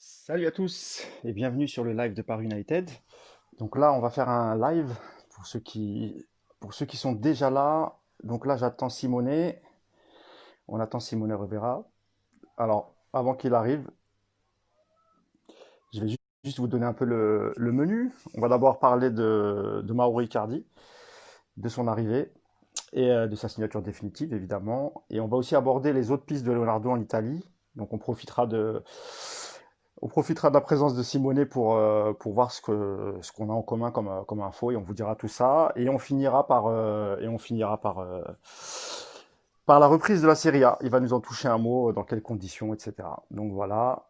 Salut à tous et bienvenue sur le live de Paris United. Donc là, on va faire un live pour ceux qui sont déjà là. Donc là, j'attends Simonet. On attend Simonet Rivera. Alors, avant qu'il arrive, je vais juste vous donner un peu le menu. On va d'abord parler de Mauro Icardi, de son arrivée et de sa signature définitive, évidemment. Et on va aussi aborder les autres pistes de Leonardo en Italie. Donc on profitera de la présence de Simonet pour voir ce qu'on a en commun comme info et on vous dira tout ça. Et on finira par la reprise de la Serie A. Il va nous en toucher un mot, dans quelles conditions, etc. Donc voilà.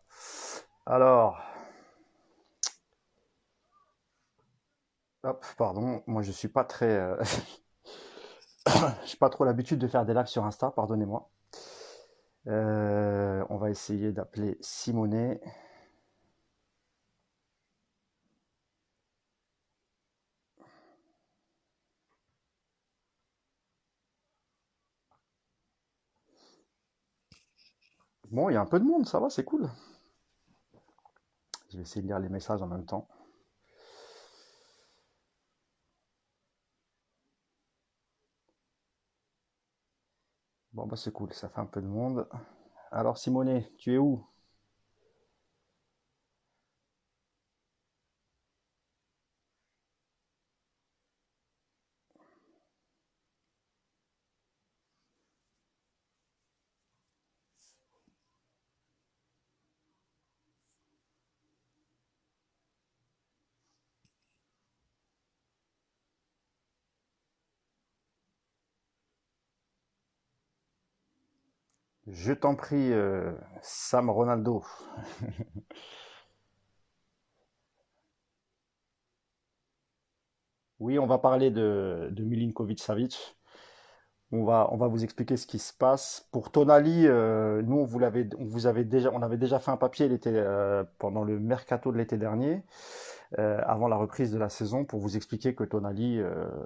Alors, hop, pardon, moi je suis pas très, j'ai pas trop l'habitude de faire des lives sur Insta, pardonnez-moi. On va essayer d'appeler Simonet. Bon, il y a un peu de monde, ça va, c'est cool. Je vais essayer de lire les messages en même temps. Bon, bah c'est cool, ça fait un peu de monde. Alors, Simonet, tu es où? Je t'en prie, Sam Ronaldo. Oui, on va parler de Milinkovic-Savic. On va vous expliquer ce qui se passe. Pour Tonali, nous, on avait déjà fait un papier pendant le mercato de l'été dernier, avant la reprise de la saison, pour vous expliquer que Tonali,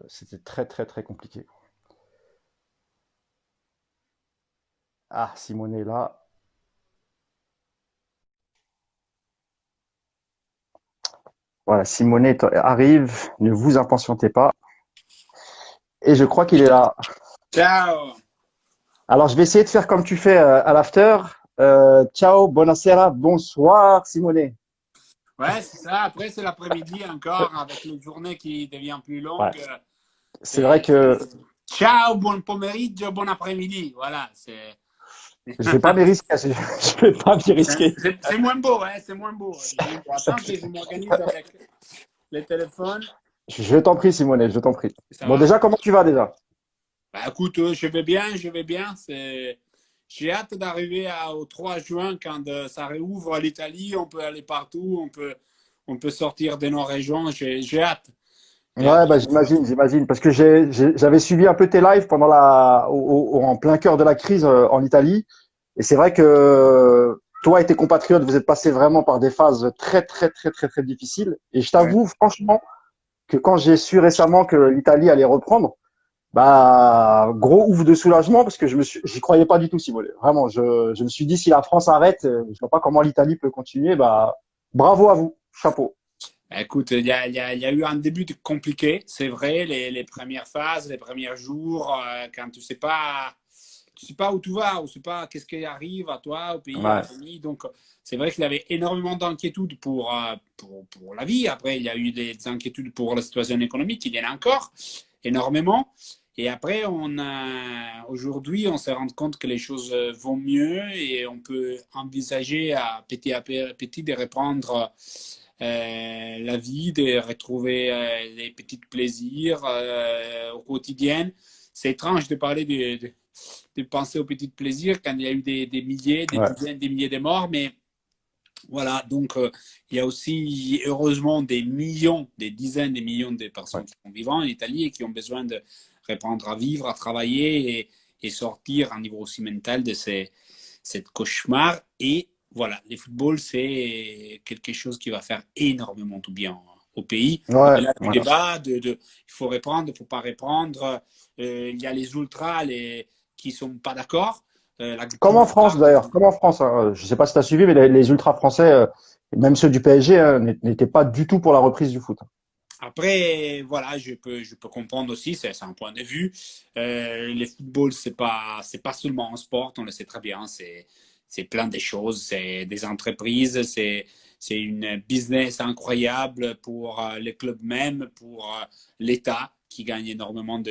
c'était très, très, très compliqué. Ah, Simone est là. Voilà, arrive, ne vous impatientez pas. Et je crois qu'il est là. Ciao! Alors, je vais essayer de faire comme tu fais à l'after. Ciao, buonasera, bonsoir, Simone. Ouais, c'est ça. Après, c'est l'après-midi encore, avec les journées qui deviennent plus Ouais, longues. c'est vrai C'est que ciao, buon pomeriggio, bon après-midi. Voilà, c'est je vais pas m'y risquer. Je vais pas m'y risquer. c'est moins beau, hein, c'est moins beau. C'est moins beau. Attends que je m'organise avec les téléphones. Je t'en prie, Simone, je t'en prie. Ça Bon, va? déjà, comment tu vas déjà? Bah, écoute, je vais bien, je vais bien. J'ai hâte d'arriver au 3 juin quand ça réouvre l'Italie. On peut aller partout, on peut sortir de nos régions. J'ai hâte. J'ai hâte. Ouais, bah, j'imagine, parce que j'avais suivi un peu tes lives pendant en plein cœur de la crise en Italie, et c'est vrai que toi et tes compatriotes, vous êtes passés vraiment par des phases très, très, très, très, très difficiles. Et je Ouais. t'avoue, franchement, que quand j'ai su récemment que l'Italie allait reprendre, bah, gros ouf de soulagement parce que j'y croyais pas du tout, Simone. Vraiment, je me suis dit si la France arrête, je vois pas comment l'Italie peut continuer. Bah, bravo à vous, chapeau. Écoute, il y a eu un début compliqué, c'est vrai, les premières phases, les premiers jours, quand tu sais pas où tu vas, ou tu sais pas qu'est-ce qui arrive à toi, au pays, à la Ouais, famille. Donc, c'est vrai qu'il y avait énormément d'inquiétudes pour la vie. Après, il y a eu des inquiétudes pour la situation économique, il y en a encore énormément. Et après, aujourd'hui, on s'est rendu compte que les choses vont mieux et on peut envisager à petit de reprendre la vie, de retrouver les petits plaisirs au quotidien. C'est étrange de parler de penser aux petits plaisirs quand il y a eu des milliers, des ouais, dizaines, des milliers de morts, mais voilà, donc il y a aussi heureusement des millions, des dizaines de millions de ouais. personnes qui sont vivantes en Italie et qui ont besoin de reprendre à vivre, à travailler et sortir à un niveau aussi mental de cette cauchemar. Et voilà, le football, c'est quelque chose qui va faire énormément tout bien au pays. Ouais, Au-delà du ouais. débat, il faut reprendre, il ne faut pas reprendre. Il y a les ultras qui ne sont pas d'accord. Comme en Coupe France d'ailleurs, comme en France. Hein. Je sais pas si tu as suivi, mais les ultras français, même ceux du PSG, hein, n'étaient pas du tout pour la reprise du foot. Après, voilà, je peux comprendre aussi, c'est un point de vue. Le football, c'est pas seulement un sport, on le sait très bien, c'est plein de choses, c'est des entreprises, c'est une business incroyable pour les clubs même, pour l'État qui gagne énormément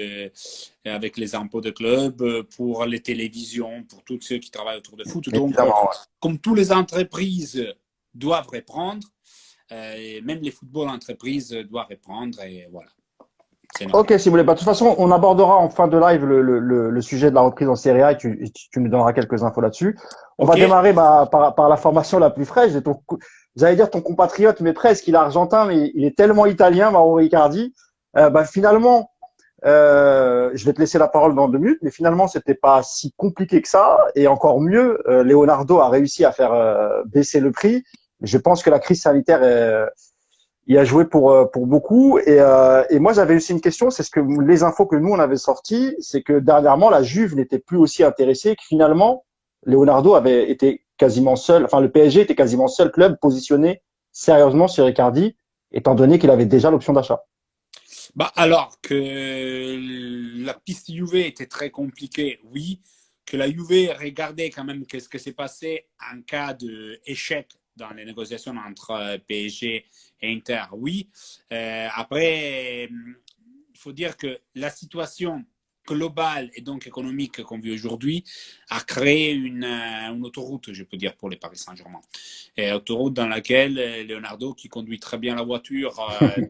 avec les impôts de clubs, pour les télévisions, pour tous ceux qui travaillent autour de foot. Donc, Évidemment. comme toutes les entreprises doivent reprendre, et même les footballs entreprises doivent reprendre et voilà, c'est Ok, normal. si vous voulez. Bah, de toute façon, on abordera en fin de live le sujet de la reprise en Serie A et tu nous donneras quelques infos là-dessus. On va Ok, démarrer par la formation la plus fraîche. J'allais dire ton compatriote, mais presque. Il est argentin, mais il est tellement italien, Mauro Icardi. Finalement, je vais te laisser la parole dans 2 minutes, mais finalement, c'était pas si compliqué que ça. Et encore mieux, Leonardo a réussi à faire baisser le prix. Je pense que la crise sanitaire il a joué pour beaucoup. Et moi, j'avais aussi une question, c'est ce que les infos que nous, on avait sorties, c'est que dernièrement, la Juve n'était plus aussi intéressée, que finalement, Leonardo avait été quasiment seul, enfin, le PSG était quasiment seul club positionné sérieusement sur Icardi, étant donné qu'il avait déjà l'option d'achat. bah alors que la piste Juve était très compliquée, oui, que la Juve regardait quand même qu'est-ce que s'est passé en cas d'échec dans les négociations entre PSG et Inter, oui. Après, il faut dire que la situation globale et donc économique qu'on vit aujourd'hui a créé une autoroute, je peux dire, pour les Paris Saint-Germain. Et autoroute dans laquelle Leonardo, qui conduit très bien la voiture,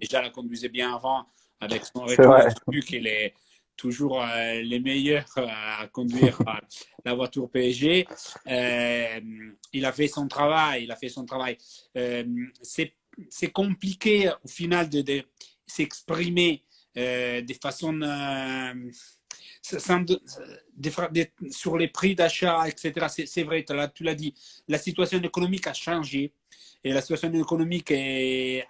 déjà la conduisait bien avant, avec son C'est retour, vrai. j'ai vu qu'il est toujours les meilleurs à conduire la voiture PSG. Il a fait son travail, il a fait son travail. Euh, c'est compliqué au final de s'exprimer de façon sur les prix d'achat, etc. C'est vrai, tu l'as dit. La situation économique a changé et la situation économique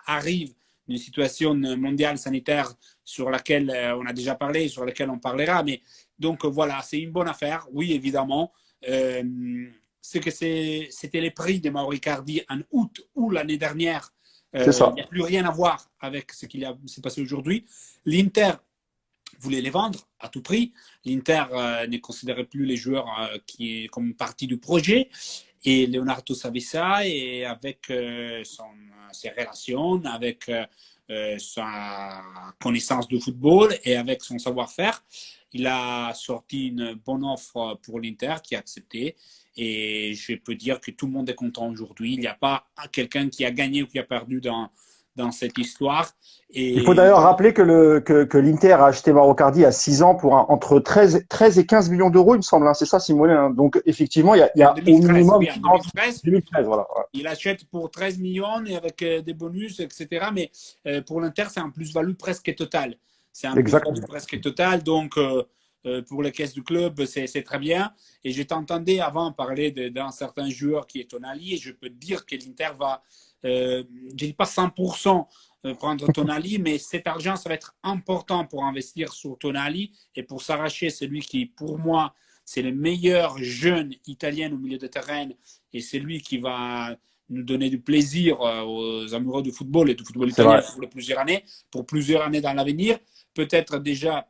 arrive d'une situation mondiale sanitaire sur laquelle on a déjà parlé, sur laquelle on parlera. Mais donc voilà, c'est une bonne affaire, oui, évidemment. C'est que c'était les prix de Mauro Icardi en août ou l'année dernière. C'est Il ça. n'y a plus rien à voir avec ce qui s'est passé aujourd'hui. L'Inter voulait les vendre à tout prix. L'Inter ne considérait plus les joueurs qui comme partie du projet. Et Leonardo savait ça et avec ses relations, avec sa connaissance du football et avec son savoir-faire, il a sorti une bonne offre pour l'Inter qui a accepté. Et je peux dire que tout le monde est content aujourd'hui. Il n'y a pas quelqu'un qui a gagné ou qui a perdu dans cette histoire. Il faut Et d'ailleurs rappeler que l'Inter a acheté Marocardi à 6 ans pour entre 13 et 15 millions d'euros, il me semble. Hein. C'est ça, Simone. Hein. Donc, effectivement, il y en a au 2013, minimum oui, en 30, 2013, 2013, voilà. Ouais. il achète pour 13 millions et avec des bonus, etc. Mais pour l'Inter, c'est un plus-value presque total. C'est un plus-value Exactement. presque total. Donc, pour les caisses du club, c'est très bien. Et je t'entendais avant parler d'un certain joueur qui est Tonali. Et je peux te dire que l'Inter va, je ne dis pas 100% prendre Tonali, mais cet argent, ça va être important pour investir sur Tonali et pour s'arracher celui qui, pour moi, c'est le meilleur jeune italien au milieu de terrain et c'est lui qui va nous donner du plaisir aux amoureux du football et du football C'est italien vrai. pour plusieurs années dans l'avenir. Peut-être déjà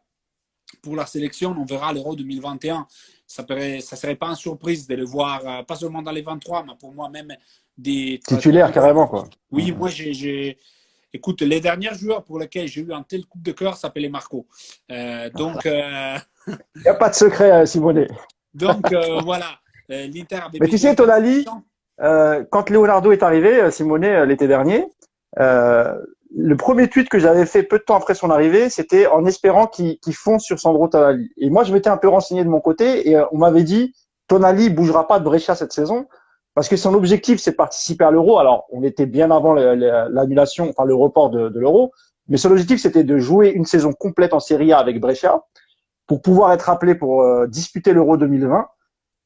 pour la sélection, on verra l'Euro 2021. Ça ne serait pas une surprise de le voir, pas seulement dans les 23, mais pour moi même des Titulaire, titulaires. carrément, quoi. Oui, moi, écoute, les derniers joueurs pour lesquels j'ai eu un tel coup de cœur s'appelaient Marco. Donc, Il n'y a pas de secret, Simone. voilà, l'Inter avait Mais tu besoin sais, d'un Tonali, attaquant. quand Leonardo est arrivé, Simone, l'été dernier, euh, le premier tweet que j'avais fait peu de temps après son arrivée, c'était en espérant qu'il fonce sur Sandro Tonali. Et moi, je m'étais un peu renseigné de mon côté et on m'avait dit Tonali bougera pas de Brescia cette saison parce que son objectif, c'est de participer à l'Euro. Alors, on était bien avant l'annulation, enfin le report de l'Euro, mais son objectif, c'était de jouer une saison complète en Serie A avec Brescia pour pouvoir être appelé pour disputer l'Euro 2020.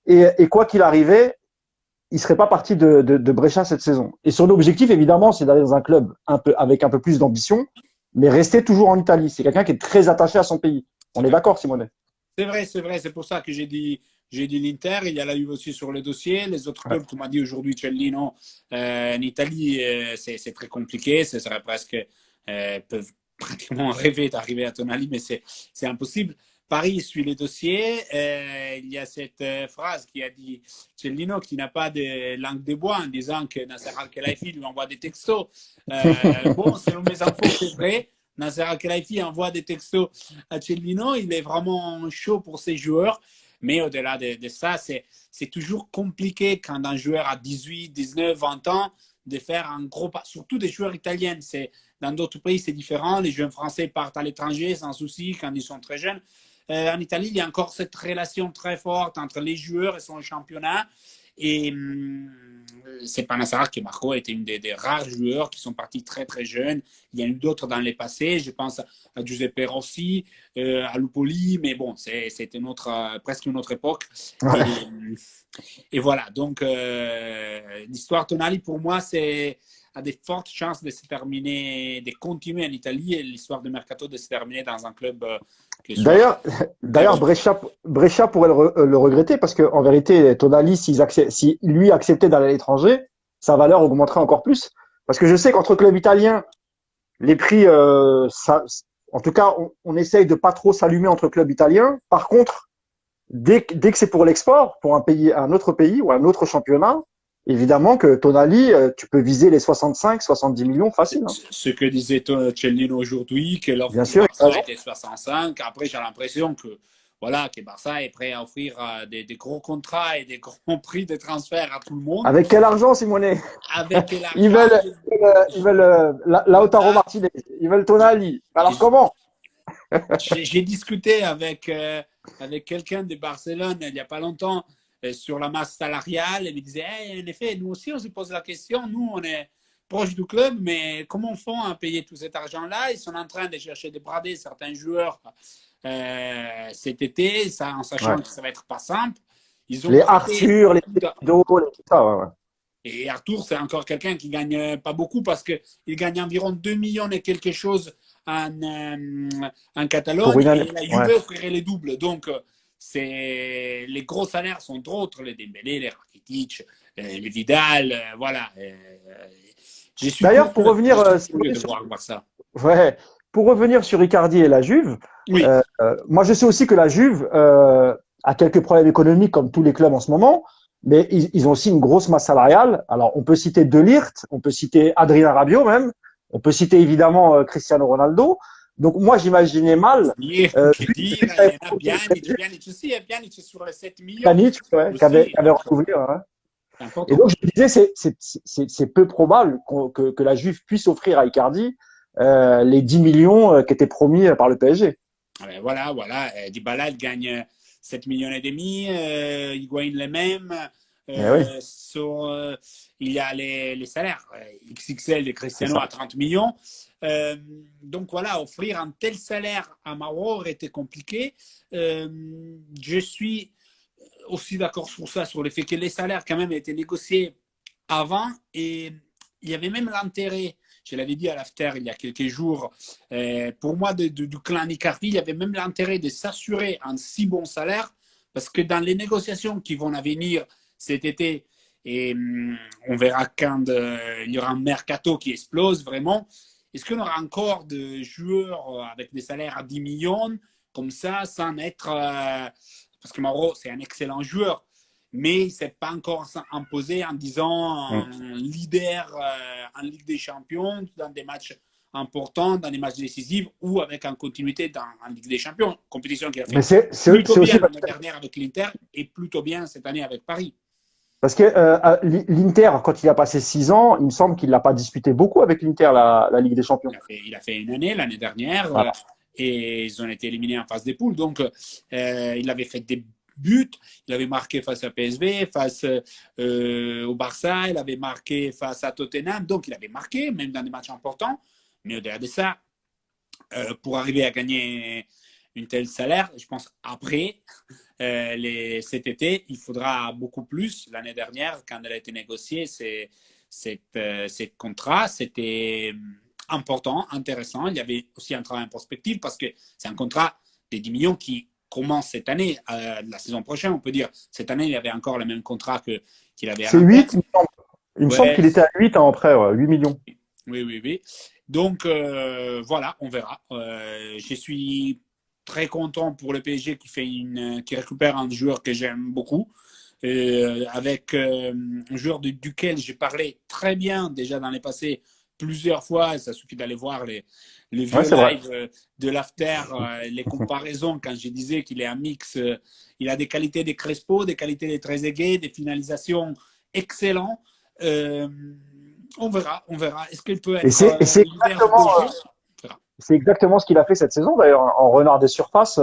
Et quoi qu'il arrivait, il serait pas parti de Brescia cette saison. Et son objectif, évidemment, c'est d'aller dans un club avec un peu plus d'ambition, mais rester toujours en Italie. C'est quelqu'un qui est très attaché à son pays. On est d'accord, Simone? C'est vrai, c'est pour ça que j'ai dit j'ai dit l'Inter, il y a la Juve aussi sur le dossier. Les autres Ouais. clubs, tu m'as dit aujourd'hui, Cellino, en Italie, c'est très compliqué. Ce serait presque, peuvent pratiquement rêver d'arriver à Tonali, mais c'est impossible. Paris suit les dossiers. Il y a cette phrase qui a dit Cellino qui n'a pas de langue de bois en disant que Nasser Al-Khelaifi lui envoie des textos. Bon, selon mes infos, c'est vrai. Nasser Al-Khelaifi envoie des textos à Cellino. Il est vraiment chaud pour ses joueurs. Mais au-delà de ça, c'est toujours compliqué quand un joueur a 18, 19, 20 ans de faire un gros pas, surtout des joueurs italiens. Dans d'autres pays, c'est différent. Les jeunes français partent à l'étranger sans souci quand ils sont très jeunes. En Italie, il y a encore cette relation très forte entre les joueurs et son championnat. Et c'est Panassar qui, Marco, était une des rares joueurs qui sont partis très très jeunes. Il y a eu d'autres dans les passés. Je pense à Giuseppe Rossi, à Lupoli, mais bon, c'était presque une autre époque. Et, Ouais. et voilà, donc l'histoire Tonali, pour moi, a des fortes chances de se terminer, de continuer en Italie et l'histoire de Mercato de se terminer dans un club qui soit D'ailleurs, d'ailleurs, d'Europe. Brescia pourrait le regretter parce que en vérité, Tonali, si lui acceptait d'aller à l'étranger, sa valeur augmenterait encore plus. Parce que je sais qu'entre clubs italiens, les prix, en tout cas, on essaye de pas trop s'allumer entre clubs italiens. Par contre, dès que c'est pour l'export, pour un autre pays ou un autre championnat, évidemment que Tonali, tu peux viser les 65, 70 millions facile, hein. Ce que disait Cellino aujourd'hui, que l'offre Bien du sûr, il a Barça raison. était 65. Après, j'ai l'impression que voilà, que Barça est prêt à offrir des gros contrats et des grands prix de transfert à tout le monde. Avec quel argent, Simone? Avec Ils l'argent, veulent, ils veulent Lautaro là, Martinez, ils veulent Tonali. Alors comment? j'ai discuté avec quelqu'un de Barcelone il n'y a pas longtemps sur la masse salariale et il me disait hey, en effet, nous aussi on se pose la question, nous on est proche du club, mais comment font à payer tout cet argent-là? Ils sont en train de chercher de brader certains joueurs cet été, ça, en sachant Ouais. que ça va être pas simple. Ils ont Les prêté Arthur, les beaucoup d'argent. Pedro, tout ça, ouais, ouais. Et Arthur, c'est encore quelqu'un qui gagne pas beaucoup parce qu'il gagne environ 2 millions et quelque chose en Pour Catalogne une année. et la Juve Ouais. offrirait les doubles. Donc, les gros salaires sont d'autres, les Dembélé, les Rakitic, les Vidal, voilà. Je suis D'ailleurs, curieux, je suis curieux de voir ça. Ouais, pour revenir sur Icardi et la Juve, Oui, moi je sais aussi que la Juve a quelques problèmes économiques comme tous les clubs en ce moment, mais ils ont aussi une grosse masse salariale. Alors on peut citer De Ligt, on peut citer Adrien Rabiot même, on peut citer évidemment Cristiano Ronaldo. Donc moi j'imaginais mal, que dire, vu que ça il y en avait a Pjanic aussi, Pjanic est sur les 7 millions Pjanic, ouais, aussi, qui avait donc renouvelé, ouais. c'est Et important. donc je me disais c'est peu probable que la Juve puisse offrir à Icardi les 10 millions qui étaient promis par le PSG. Voilà, voilà. Dybala, il gagne 7 millions et demi. Higuaín les mêmes. Eh oui, Sur, il y a les salaires. XXL de c'est Cristiano ça. à 30 millions. Euh, donc voilà, offrir un tel salaire à Mauro aurait été compliqué. Je suis aussi d'accord sur ça, sur le fait que les salaires quand même étaient négociés avant et il y avait même l'intérêt, je l'avais dit à l'after il y a quelques jours, pour moi du clan Icardi, il y avait même l'intérêt de s'assurer un si bon salaire parce que dans les négociations qui vont à venir cet été, et on verra quand il y aura un mercato qui explose vraiment, est-ce qu'on aura encore des joueurs avec des salaires à 10 millions comme ça, sans être... parce que Mauro, c'est un excellent joueur, mais il ne s'est pas encore imposé en disant Mm. un leader en Ligue des Champions, dans des matchs importants, dans des matchs décisifs ou avec en continuité en Ligue des Champions. Compétition qui a Mais fait plutôt c'est aussi bien l'année dernière avec l'Inter et plutôt bien cette année avec Paris. parce que l'Inter, quand il a passé 6 ans, il me semble qu'il n'a pas disputé beaucoup avec l'Inter, la Ligue des Champions. Il a fait une année l'année dernière Voilà. et ils ont été éliminés en phase des poules. Donc, il avait fait des buts, il avait marqué face à PSV, face au Barça, il avait marqué face à Tottenham. Donc, il avait marqué, même dans des matchs importants. Mais au-delà de ça, pour arriver à gagner une telle salaire, je pense après cet été, il faudra beaucoup plus. L'année dernière, quand elle a été négociée, cet contrat, c'était important, intéressant. Il y avait aussi un travail en prospective parce que c'est un contrat de 10 millions qui commence cette année, la saison prochaine, on peut dire. Cette année, il avait encore le même contrat qu'il avait à C'est l'Inter. 8, il me semble. Il me semble Ouais, qu'il était à 8 en prêt, ouais, 8 millions. oui, oui, oui. Donc, voilà, on verra. Je suis très content pour le PSG qui récupère un joueur que j'aime beaucoup, avec un joueur duquel j'ai parlé très bien déjà dans les passés plusieurs fois. Ça suffit d'aller voir les Ouais, vieux c'est vrai. lives de l'after, les comparaisons quand je disais qu'il est un mix. Il a des qualités de Crespo, des qualités de Trezeguet, des finalisations excellentes. Euh, on verra, on verra. Est-ce qu'il peut Et être c'est leader du PSG? On verra. c'est exactement ce qu'il a fait cette saison, d'ailleurs, en renard des surfaces.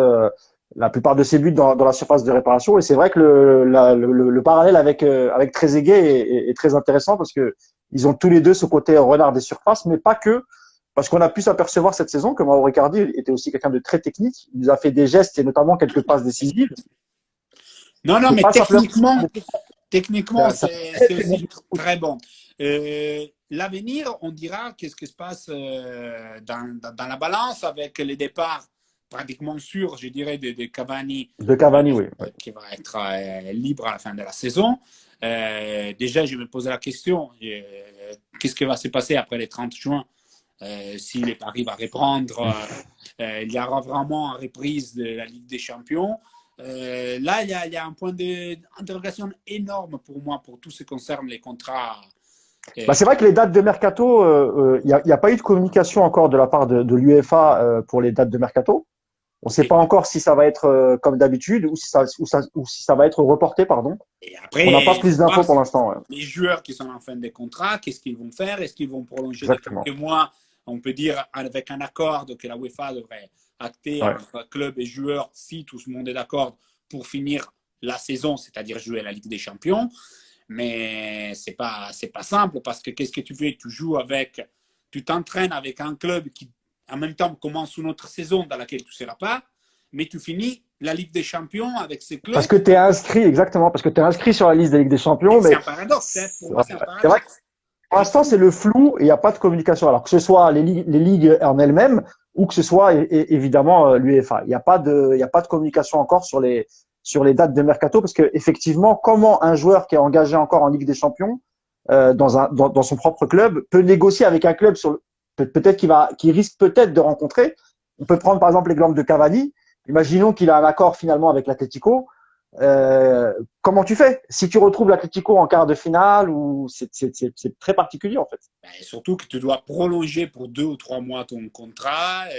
La plupart de ses buts dans la surface de réparation. Et c'est vrai que le parallèle avec Trezeguet est très intéressant parce que ils ont tous les deux ce côté renard des surfaces, mais pas que. Parce qu'on a pu s'apercevoir cette saison que Mauro Icardi était aussi quelqu'un de très technique. Il nous a fait des gestes et notamment quelques passes décisives. Non, non, C'est mais pas simplement. techniquement, C'est un très c'est très bon. aussi très bon. L'avenir, on dira qu'est-ce qui se passe dans la balance avec les départs pratiquement sûrs, je dirais, de Cavani, De Cavani, oui. Ouais. qui va être libre à la fin de la saison. Déjà, je me pose la question, qu'est-ce qui va se passer après le 30 juin si les paris va reprendre? Il y aura vraiment une reprise de la Ligue des Champions. Là, il y a un point d'interrogation énorme pour moi, pour tout ce qui concerne les contrats. Bah, c'est vrai que les dates de mercato, y a pas eu de communication encore de la part de l'UEFA pour les dates de mercato. On ne sait Et, pas encore si ça va être comme d'habitude ou si ça va être reporté, pardon. et On n'a pas après, il plus faut voir d'infos pour l'instant. Ouais. les joueurs qui sont en fin de contrat, qu'est-ce qu'ils vont faire? Est-ce qu'ils vont prolonger de Exactement. quelques mois? On peut dire avec un accord que la UEFA devrait acter Ouais. entre club et joueurs si tout le monde est d'accord pour finir la saison, c'est-à-dire jouer à la Ligue des Champions. Mais c'est pas simple parce que qu'est-ce que tu fais? Tu t'entraînes avec un club qui, en même temps, commence une autre saison dans laquelle tu ne seras pas, mais tu finis la Ligue des Champions avec ce Parce club. que tu es inscrit, exactement, parce que tu es inscrit sur la liste des Ligues des Champions, C'est mais un paradoxe, hein. Pour moi, ouais. c'est un C'est vrai que paradoxe. pour l'instant, c'est le flou et il n'y a pas de communication. Alors que ce soit les ligues en elles-mêmes ou que ce soit évidemment l'UEFA. Il y a pas de communication encore sur les dates de mercato parce que effectivement, comment un joueur qui est engagé encore en Ligue des Champions dans son propre club peut négocier avec un club sur peut-être qu'il risque peut-être de rencontrer. On peut prendre par exemple l'exemple de Cavani. Imaginons qu'il a un accord finalement avec l'Atlético. Comment tu fais si tu retrouves l'Atlético en quart de finale ou c'est très particulier en fait. Ben, surtout que tu dois prolonger pour 2 ou 3 mois ton contrat. À faire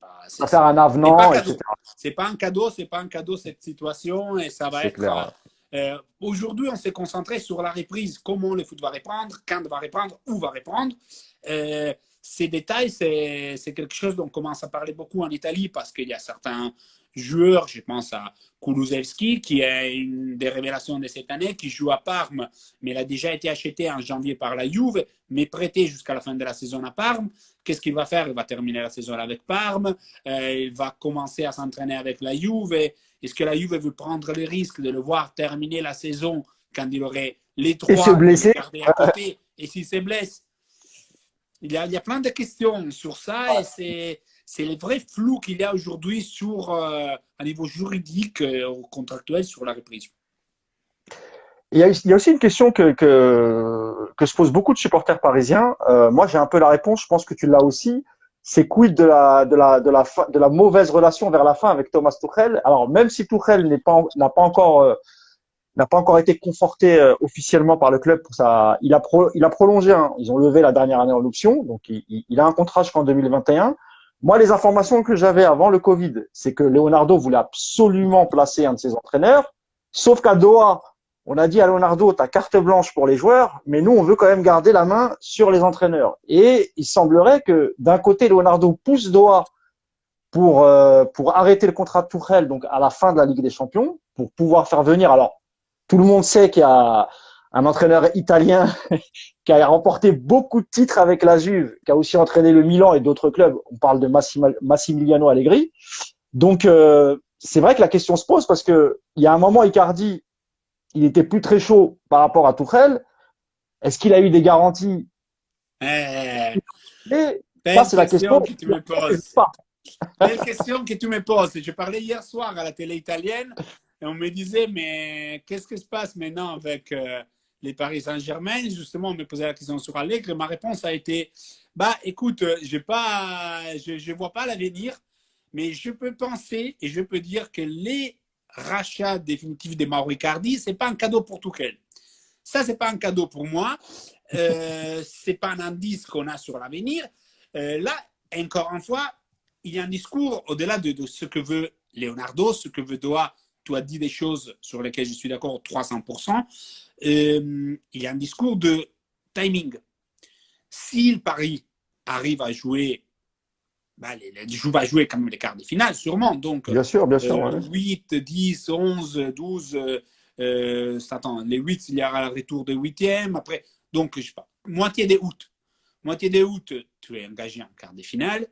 un C'est pas avenant, cadeau. etc. C'est pas un cadeau cette situation et ça va C'est être. clair. Ouais. Aujourd'hui, on s'est concentré sur la reprise, comment le foot va reprendre, quand va reprendre, où va reprendre. Ces détails, c'est quelque chose dont on commence à parler beaucoup en Italie parce qu'il y a certains joueurs, je pense à Kulusevski, qui est une des révélations de cette année, qui joue à Parme, mais il a déjà été acheté en janvier par la Juve, mais prêté jusqu'à la fin de la saison à Parme. Qu'est-ce qu'il va faire? Il va terminer la saison avec Parme, il va commencer à s'entraîner avec la Juve. Est-ce que la Juve veut prendre le risque de le voir terminer la saison quand il aurait les Et se trois de les blesser. garder à côté? Et s'il se blesse? Il y a plein de questions sur ça et c'est le vrai flou qu'il y a aujourd'hui sur un niveau juridique contractuel sur la reprise. Il y a aussi une question que se posent beaucoup de supporters parisiens. Moi, j'ai un peu la réponse. Je pense que tu l'as aussi. C'est quid de la mauvaise relation vers la fin avec Thomas Tuchel. Alors, même si Tuchel n'a pas encore été conforté officiellement par le club pour ça, il a prolongé. Hein. Ils ont levé la dernière année en option, donc il a un contrat jusqu'en 2021. Moi, les informations que j'avais avant le Covid, c'est que Leonardo voulait absolument placer un de ses entraîneurs, sauf qu'à Doha, on a dit à Leonardo, t'as carte blanche pour les joueurs, mais nous, on veut quand même garder la main sur les entraîneurs. Et il semblerait que d'un côté, Leonardo pousse Doha pour arrêter le contrat de Tuchel, donc à la fin de la Ligue des Champions, pour pouvoir faire venir. Alors, tout le monde sait qu'il y a un entraîneur italien qui a remporté beaucoup de titres avec la Juve, qui a aussi entraîné le Milan et d'autres clubs. On parle de Massimiliano Allegri. Donc, c'est vrai que la question se pose parce que il y a un moment, Icardi, il était plus très chaud par rapport à Tuchel. Est-ce qu'il a eu des garanties? Euh, Et ça, Belle c'est la question. question que tu me Je ne sais poses. pas. Belle question que tu me poses. Je parlais hier soir à la télé italienne et on me disait, mais qu'est-ce qui se passe maintenant avec les Paris Saint-Germain? Justement, on me posait la question sur Allegri. Ma réponse a été, bah écoute, je vois pas l'avenir, mais je peux penser et je peux dire que les rachats définitifs de Mauro Icardi, c'est pas un cadeau pour Tuchel. Ça, c'est pas un cadeau pour moi. C'est pas un indice qu'on a sur l'avenir. Là, encore une fois, il y a un discours au-delà de ce que veut Leonardo, ce que veut Doha. Tu as dit des choses sur lesquelles je suis d'accord 300%. Il y a un discours de timing. Si le Paris arrive à jouer, bah, va jouer quand même les quarts de finale, sûrement. Donc, Bien sûr, ouais. 8, 10, 11, 12, attends, les 8, il y aura le retour de 8e. Après, donc, je sais pas, moitié des août. Moitié des août, tu es engagé en quart de finale.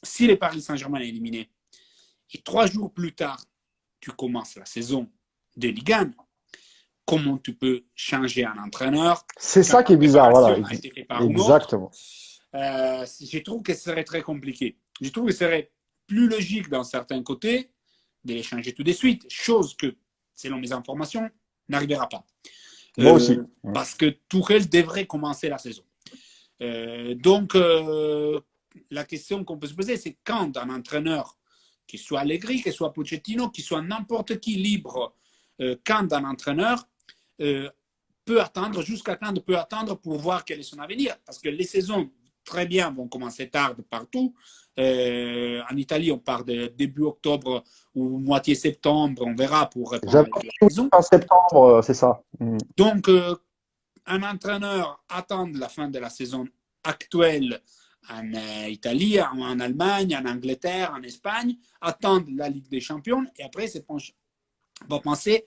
Si le Paris Saint-Germain est éliminé et 3 jours plus tard, tu commences la saison de Ligue 1, comment tu peux changer un entraîneur C'est quand ça la qui est bizarre, voilà. préparation a été faite par un autre? Exactement. Je trouve que ce serait très compliqué. Je trouve que ce serait plus logique dans certains côtés de les changer tout de suite, chose que, selon mes informations, n'arrivera pas. Moi aussi. Parce que Tuchel devrait commencer la saison. Donc, la question qu'on peut se poser, c'est quand un entraîneur, qu'il soit Allegri, qu'il soit Pochettino, qu'il soit n'importe qui libre, quand un entraîneur peut attendre, jusqu'à quand peut attendre pour voir quel est son avenir. Parce que les saisons, très bien, vont commencer tard partout. En Italie, on part de début octobre ou moitié septembre, on verra pour répondre à la saison. En septembre, c'est ça. Donc, un entraîneur attend la fin de la saison actuelle en Italie, en Allemagne, en Angleterre, en Espagne, attend la Ligue des Champions et après va penser,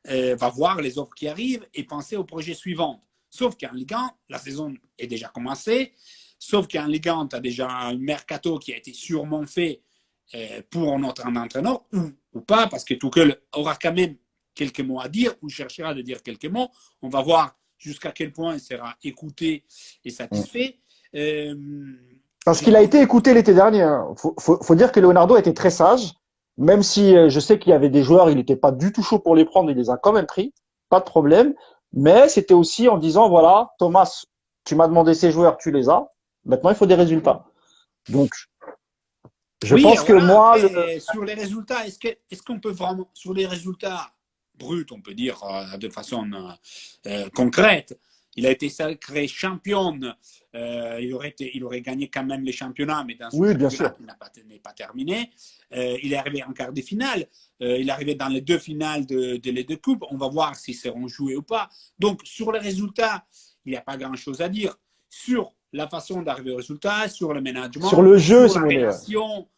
va voir les offres qui arrivent et penser au projet suivant. Sauf qu'en Ligue 1, la saison est déjà commencée. Sauf qu'en Ligue 1, tu as déjà un mercato qui a été sûrement fait pour notre entraîneur ou pas, parce que Tuchel aura quand même quelques mots à dire ou cherchera de dire quelques mots. On va voir jusqu'à quel point il sera écouté et satisfait. Parce qu'il a été écouté l'été dernier. Faut dire que Leonardo était très sage, même si je sais qu'il y avait des joueurs, il n'était pas du tout chaud pour les prendre, il les a quand même pris, pas de problème. Mais c'était aussi en disant, voilà, Thomas, tu m'as demandé ces joueurs, tu les as. Maintenant, il faut des résultats. Donc, je pense que voilà, moi, après, sur les résultats, est-ce qu'on peut vraiment, sur les résultats bruts, on peut dire de façon concrète, il a été sacré champion, il aurait gagné quand même les championnats, mais dans un oui, bien championnat sûr. qui n'est pas terminé. Il est arrivé en quart de finale, il est arrivé dans les 2 finales de les 2 coupes. On va voir s'ils seront joués ou pas. Donc, sur les résultats, il n'y a pas grand-chose à dire. Sur la façon d'arriver au résultat, sur le management, Sur le jeu, sur si la vous voulez. relation,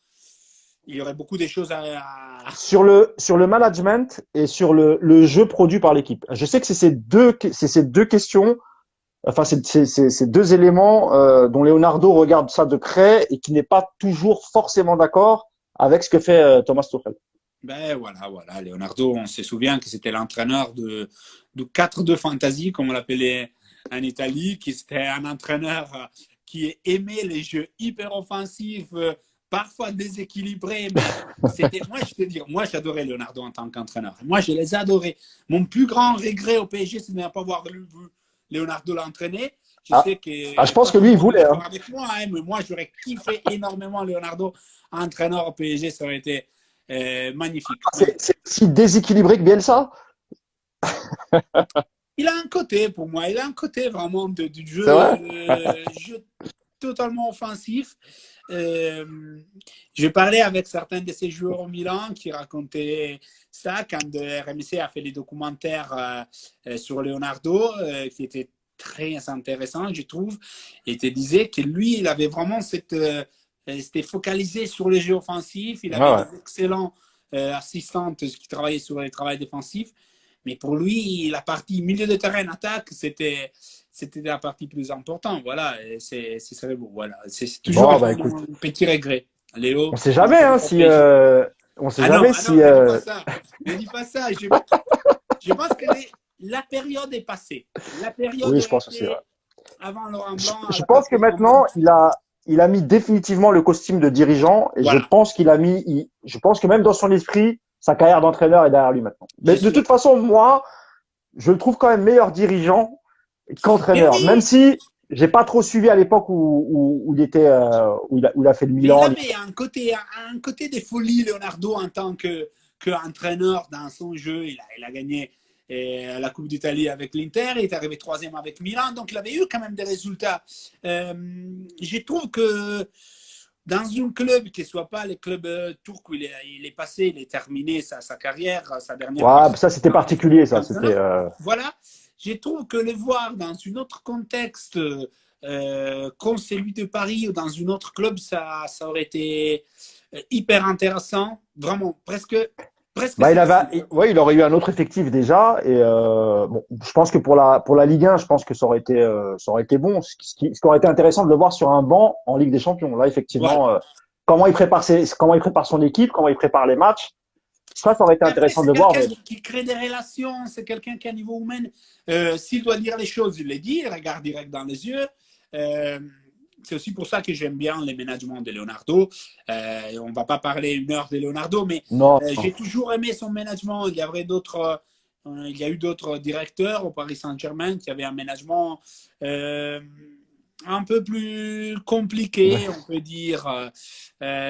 il y aurait beaucoup de choses à... Sur le management et sur le jeu produit par l'équipe. Je sais que c'est ces deux questions, enfin, ces deux éléments dont Leonardo regarde ça de près et qui n'est pas toujours forcément d'accord avec ce que fait Thomas Tuchel. Ben voilà. Leonardo, on se souvient que c'était l'entraîneur du 4-2 Fantasy, comme on l'appelait en Italie, qui c'était un entraîneur qui aimait les jeux hyper offensifs, parfois déséquilibrés, mais c'était, moi je te dis, moi j'adorais Leonardo en tant qu'entraîneur. Moi je les adorais. Mon plus grand regret au PSG, c'est de ne pas avoir vu Leonardo l'entraîner. Je sais que je pense que lui, il voulait. d'accord avec moi, hein, mais moi j'aurais kiffé énormément Leonardo entraîneur au PSG, ça aurait été magnifique. C'est si déséquilibré que Bielsa. Il a un côté, pour moi, il a un côté vraiment du jeu, C'est vrai. jeu totalement offensif. Je parlais avec certains de ces joueurs au Milan qui racontaient ça quand RMC a fait les documentaires sur Leonardo, qui étaient très intéressants, je trouve, et te disait que lui, il avait vraiment c'était focalisé sur le jeu offensif. Il avait des excellents assistantes qui travaillaient sur les travaux défensifs. Mais pour lui, la partie milieu de terrain, attaque, c'était la partie plus importante. Voilà, c'est beau. Voilà, c'est toujours Bon, un petit regret. Léo, on sait jamais hein, si on sait jamais si ne dis pas ça. Ne dis pas ça. Je pense que la période est passée. La période oui, je pense aussi. Ouais. avant Laurent Blanc. Je pense que maintenant, il a il a mis définitivement le costume de dirigeant et je Voilà, pense je pense que même dans son esprit, sa carrière d'entraîneur est derrière lui maintenant. je Mais de suis toute d'accord. façon, moi, je le trouve quand même meilleur dirigeant Mais qu'entraîneur, même oui, si j'ai pas trop suivi à l'époque où il était, où il a fait le mais il Milan. avait un côté de folie, Leonardo, en tant qu'entraîneur dans son jeu. Il a gagné la Coupe d'Italie avec l'Inter, il est arrivé troisième avec Milan, donc il avait eu quand même des résultats. Je trouve que dans un club qui ne soit pas le club turc où il est passé, il est terminé sa carrière, sa dernière Ouais, partie ça c'était particulier, ça. C'était. d'entraîneur. Voilà, je trouve que le voir dans un autre contexte, comme celui de Paris ou dans un autre club, ça aurait été hyper intéressant, vraiment presque Bah, sexy. ouais, il aurait eu un autre effectif déjà. Et bon, je pense que pour la Ligue 1, je pense que ça aurait été bon. Ce qui aurait été intéressant de le voir sur un banc en Ligue des Champions. Là, Voilà. effectivement, comment il prépare son équipe, comment il prépare les matchs. Ça aurait été Et après, intéressant de c'est le voir. quelqu'un Mais qui crée des relations, c'est quelqu'un qui, à niveau humain, s'il doit dire les choses, il les dit, il regarde direct dans les yeux. Euh, c'est aussi pour ça que j'aime bien les managements de Leonardo. On ne va pas parler une heure de Leonardo, mais non, j'ai toujours aimé son management. Il y a eu d'autres directeurs au Paris Saint-Germain qui avaient un management un peu plus compliqué, on peut dire,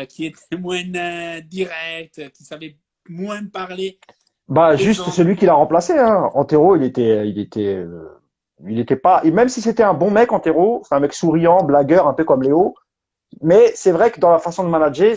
qui était moins direct, qui savait moins parler bah aux juste hommes. celui qui l'a remplacé. Hein. Antero, il était pas. Et même si c'était un bon mec, Antero, c'est un mec souriant, blagueur, un peu comme Léo. Mais c'est vrai que dans la façon de manager,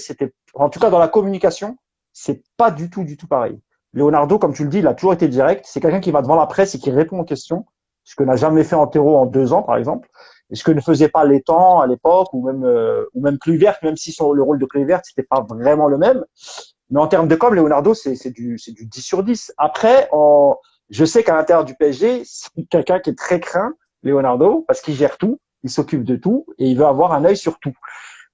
en tout cas dans la communication, c'est pas du tout pareil. Leonardo, comme tu le dis, il a toujours été direct. C'est quelqu'un qui va devant la presse et qui répond aux questions, ce que n'a jamais fait Antero en 2 ans, par exemple, et ce que ne faisait pas Létang à l'époque, ou même Kluivert, même si le rôle de Kluivert, c'était pas vraiment le même. Mais en termes de com, Leonardo, c'est du 10 sur 10. Après, je sais qu'à l'intérieur du PSG, c'est quelqu'un qui est très craint, Leonardo, parce qu'il gère tout, il s'occupe de tout et il veut avoir un œil sur tout.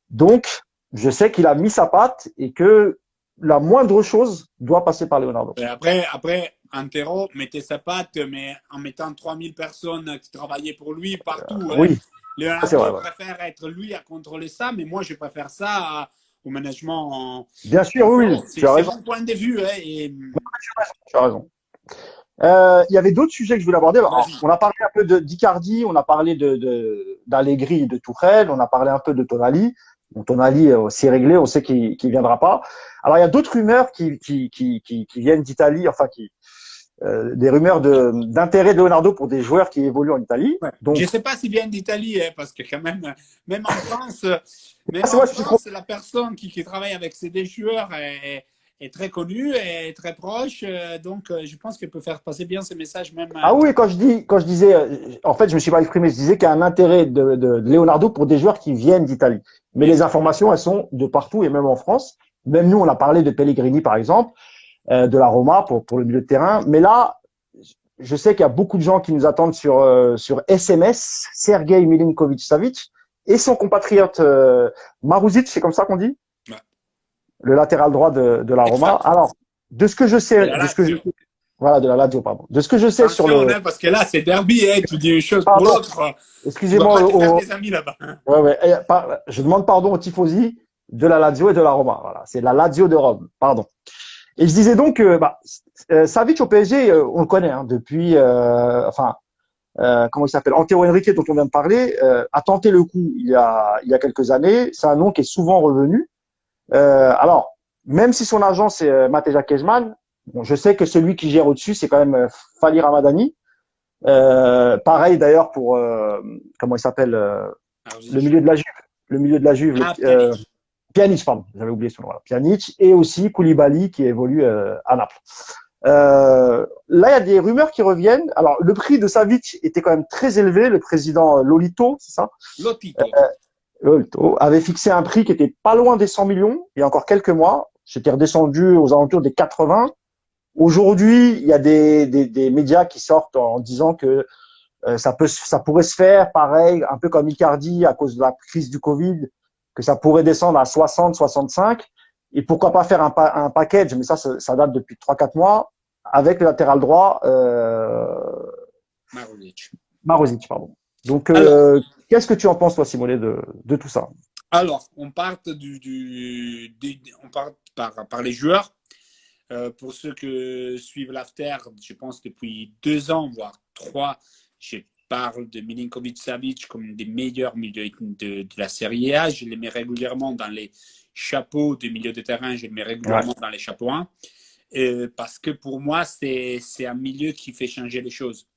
Donc, je sais qu'il a mis sa patte et que la moindre chose doit passer par Leonardo. Et après, Antero mettait sa patte, mais en mettant 3000 personnes qui travaillaient pour lui partout. Hein. Oui, c'est vrai. Leonardo Ouais. préfère être lui à contrôler ça, mais moi, je préfère ça au management Bien sûr, oui, d'Antero. oui, tu as C'est raison. mon point de vue. Hein, et Tu as raison. Il y avait d'autres sujets que je voulais aborder. Alors, vas-y. on a parlé un peu d'Icardi, on a parlé d'Allegri et de Tuchel, on a parlé un peu de Tonali. Bon, Tonali, c'est réglé, on sait qu'il viendra pas. Alors, il y a d'autres rumeurs qui viennent d'Italie, enfin, des rumeurs d'intérêt de Leonardo pour des joueurs qui évoluent en Italie. Ouais. Je Donc, ne sais pas s'il vient d'Italie, hein, parce que quand même, même en France, c'est moi, je suis trop. la personne qui travaille avec ces deux joueurs est très connue et très proche. Donc, je pense qu'elle peut faire passer bien ces messages même. Ah oui, quand je disais, en fait, je me suis pas exprimé, je disais qu'il y a un intérêt de Leonardo pour des joueurs qui viennent d'Italie. Mais les Exact. informations, elles sont de partout et même en France. Même nous, on a parlé de Pellegrini, par exemple, de la Roma pour le milieu de terrain. Mais là, je sais qu'il y a beaucoup de gens qui nous attendent sur SMS, Sergei Milinkovic-Savic et son compatriote Maruzic, c'est comme ça qu'on dit, Ouais. le latéral droit de la Roma. Exact. Alors, de ce que je Et sais, là, Lazio. voilà, de la Lazio, pardon. De ce que je sais sur Attention, le, hein, parce que là, c'est derby. Hein, tu dis une chose pour pardon, l'autre. Tu ne vas excusez-moi, pas te faire des amis là-bas. Hein. ouais, ouais, je demande pardon aux tifosi de la Lazio et de la Roma. Voilà, c'est la Lazio de Rome, pardon. Et je disais donc que Savic au PSG, on le connaît hein, depuis, comment il s'appelle, Antero Henrique dont on vient de parler, a tenté le coup il y a quelques années. C'est un nom qui est souvent revenu. Alors, même si son agent c'est Mateja Kezman, bon, je sais que celui qui gère au-dessus c'est quand même Fali Ramadani. Pareil d'ailleurs pour comment il s'appelle Alors, le milieu de la Juve, ah, Pjanic. Pjanic, pardon, j'avais oublié son nom. Voilà. Pjanic et aussi Koulibaly qui évolue à Naples. Là, il y a des rumeurs qui reviennent. Alors, le prix de Savic était quand même très élevé. Le président Lolito, c'est ça, Lotito. Lolito, avait fixé un prix qui était pas loin des 100 millions il y a encore quelques mois. C'était redescendu aux alentours des 80. Aujourd'hui, il y a des médias qui sortent en disant que ça pourrait se faire pareil, un peu comme Icardi à cause de la crise du Covid, que ça pourrait descendre à 60, 65. Et pourquoi pas faire un package, mais ça date depuis 3, 4 mois, avec le latéral droit, Marounic. Marozic, pardon. Donc, Alors, qu'est-ce que tu en penses, toi, Simone, de tout ça? Alors, on part par les joueurs. Pour ceux qui suivent l'after, je pense depuis 2 ans, voire 3, je parle de Milinkovic-Savic comme des meilleurs milieux de la Serie A. Je les mets régulièrement dans les chapeaux de milieu de terrain, je les mets Ouais. régulièrement dans les chapeaux 1. Parce que pour moi, c'est un milieu qui fait changer les choses.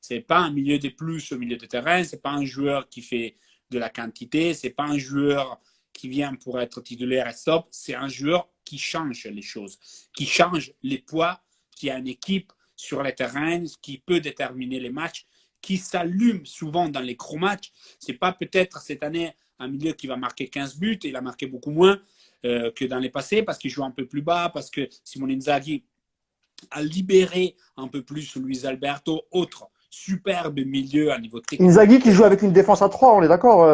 C'est pas un milieu de plus au milieu de terrain, c'est pas un joueur qui fait de la quantité, c'est pas un joueur qui vient pour être titulaire et stop, c'est un joueur qui change les choses, qui change les poids, qui a une équipe sur le terrain, qui peut déterminer les matchs, qui s'allume souvent dans les gros matchs. C'est pas peut-être cette année un milieu qui va marquer 15 buts, il a marqué beaucoup moins que dans les passés parce qu'il joue un peu plus bas, parce que Simone Inzaghi a libéré un peu plus Luis Alberto, autre superbe milieu à niveau technique. Inzaghi qui joue avec une défense à 3, on est d'accord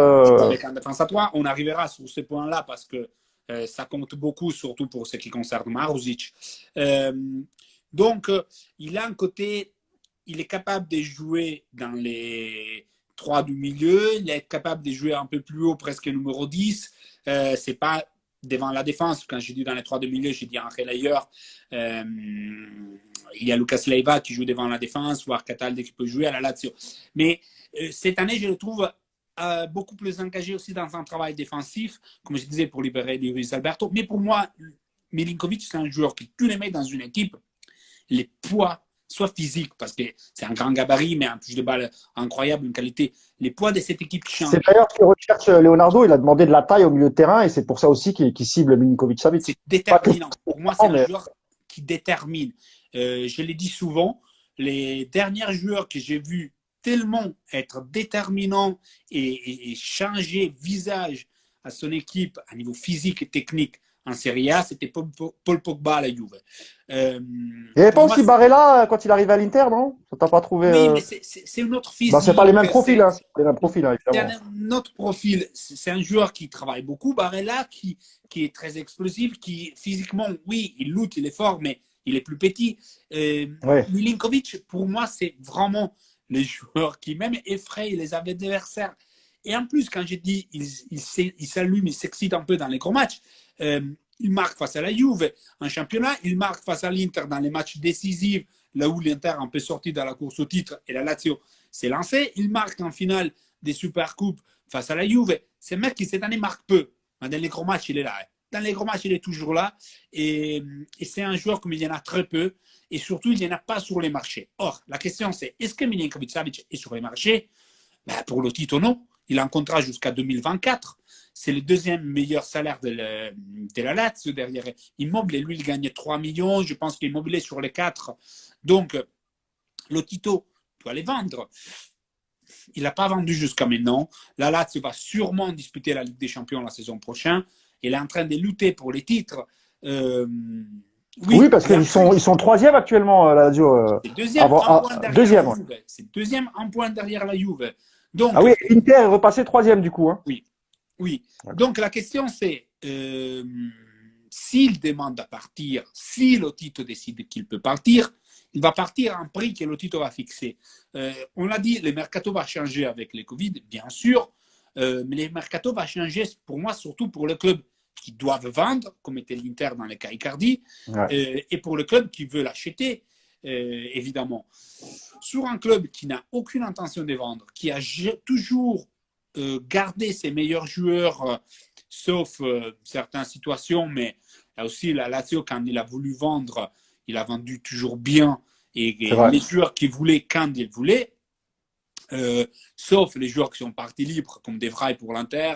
Avec un défense à 3, on arrivera sur ce point-là parce que ça compte beaucoup, surtout pour ce qui concerne Maruzic. Donc, il a un côté, il est capable de jouer dans les 3 du milieu, il est capable de jouer un peu plus haut, presque numéro 10. C'est pas devant la défense. Quand je dis dans les 3 du milieu, je dis Angel Ayer. Il y a Lucas Leiva qui joue devant la défense, voire Catalde qui peut jouer à la Lazio. Mais cette année, je le trouve beaucoup plus engagé aussi dans un travail défensif, comme je disais, pour libérer Luis Alberto. Mais pour moi, Milinkovic, c'est un joueur qui, tu les mets dans une équipe, les poids, soit physiques, parce que c'est un grand gabarit, mais un touche de balle incroyable, une qualité, les poids de cette équipe changent. C'est d'ailleurs ce que recherche Leonardo. Il a demandé de la taille au milieu de terrain et c'est pour ça aussi qu'il cible Milinkovic-Savic. C'est déterminant. Pour moi, c'est un joueur qui détermine. Je l'ai dit souvent, les derniers joueurs que j'ai vus tellement être déterminant et changer visage à son équipe à niveau physique et technique en Serie A, c'était Paul Pogba à la Juve. Il n'y avait pas aussi Barella quand il arrivait à l'Inter, non? Ça t'a pas trouvé Oui, mais c'est un autre physique. Bah, c'est pas les mêmes profils, hein. C'est pas les mêmes profils, hein, évidemment. C'est un autre profil. C'est un joueur qui travaille beaucoup, Barella, qui est très explosif, qui physiquement, oui, il lutte, il est fort, mais il est plus petit. Ouais. Milinkovic, pour moi, c'est vraiment les joueurs qui même effrayent les adversaires. Et en plus, quand je dis il s'allume, il s'excite un peu dans les gros matchs, il marque face à la Juve en championnat, il marque face à l'Inter dans les matchs décisifs, là où l'Inter est un peu sorti dans la course au titre et la Lazio s'est lancé. Il marque en finale des Supercoupes face à la Juve. C'est un mec qui cette année marque peu. Dans les gros matchs, il est là. Dans les gros matchs, il est toujours là. Et c'est un joueur comme il y en a très peu. Et surtout, il n'y en a pas sur les marchés. Or, la question c'est, est-ce que Milinkovic-Savic est sur les marchés? Ben, pour le titre, non. Il a un contrat jusqu'à 2024. C'est le deuxième meilleur salaire de la Lazio derrière Immobile. Lui, il gagne 3 millions. Je pense qu'Immobile est sur les 4. Donc, le Tito doit les vendre. Il n'a pas vendu jusqu'à maintenant. La Lazio va sûrement disputer la Ligue des Champions la saison prochaine. Il est en train de lutter pour les titres. Oui, parce qu'ils sont troisième actuellement, la Lazio. C'est deuxième en point derrière la Juve. C'est deuxième en point derrière la Juve. Donc, ah oui, l'Inter est repassé troisième du coup. Hein. Oui, oui. Donc la question c'est, s'il demande à partir, si le Tito décide qu'il peut partir, il va partir à un prix que le Tito va fixer. On l'a dit, le mercato va changer avec le Covid, bien sûr, mais le mercato va changer pour moi surtout pour le club qui doivent vendre, comme était l'Inter dans le cas Icardi, et pour le club qui veut l'acheter, évidemment. Sur un club qui n'a aucune intention de vendre, qui a toujours gardé ses meilleurs joueurs, sauf certaines situations, mais là aussi, la Lazio, quand il a voulu vendre, il a vendu toujours bien, et les joueurs qui voulaient quand ils voulaient, sauf les joueurs qui sont partis libres, comme De Vrij pour l'Inter,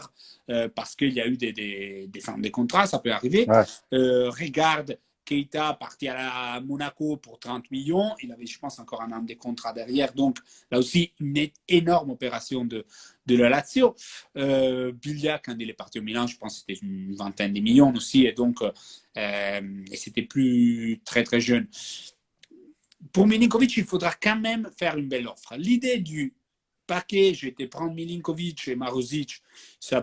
parce qu'il y a eu des fins de contrat, ça peut arriver. Regarde, Keita parti à Monaco pour 30 millions. Il avait, je pense, encore un an de contrat derrière. Donc, là aussi, une énorme opération de la Lazio. Biglia, quand il est parti au Milan, je pense que c'était une vingtaine de millions aussi. Et donc, et c'était plus très, très jeune. Pour Milinkovic, il faudra quand même faire une belle offre. L'idée du paquet, je vais te prendre Milinkovic et Maruzic.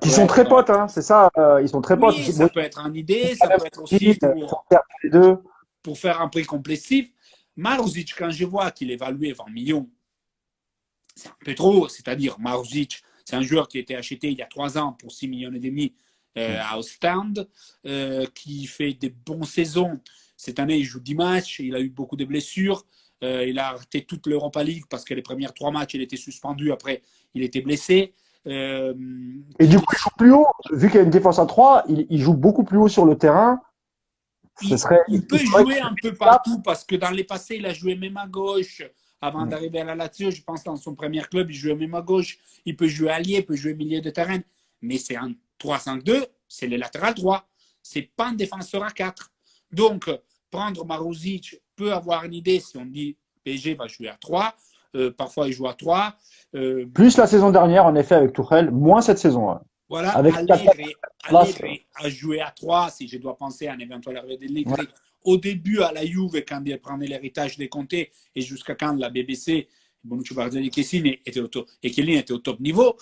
Ils sont très potes, hein, c'est ça, ils sont très potes. Oui, ça peut être une idée, ça peut être aussi pour faire un prix complétif. Maruzic, quand je vois qu'il est évalué 20 millions, c'est un peu trop. C'est-à-dire, Maruzic, c'est un joueur qui a été acheté il y a 3 ans pour 6,5 millions à Ostende, qui fait des bonnes saisons. Cette année, il joue 10 matchs, il a eu beaucoup de blessures. Il a arrêté toute l'Europa League parce que les premières 3 matchs, il était suspendu. Après, il était blessé. Et du coup, il joue plus haut. Vu qu'il y a une défense à 3, il joue beaucoup plus haut sur le terrain. Ce il, serait, il il peut faudrait jouer qu'il un peu tape. partout parce que dans les passés, il a joué même à gauche. Avant Mm. d'arriver à la Lazio, je pense dans son premier club, il jouait même à gauche. Il peut jouer allié, il peut jouer milieu de terrain. Mais c'est un 3-5-2, c'est le latéral droit. C'est pas un défenseur à 4. Donc, prendre Maruzic peut avoir une idée si on dit PSG va jouer à 3. Parfois, il joue à 3. Euh, Plus la saison dernière, en effet, avec Tourelle, moins cette saison. Hein. Voilà, Avec 4 places. Allegri a joué à 3, si je dois penser à un éventuel arrivée d'Allegri. Au début, à la Juve, quand il prenait l'héritage des Conte, et jusqu'à quand la BBC, Bonucci Barzani et Chiellini étaient au top niveau,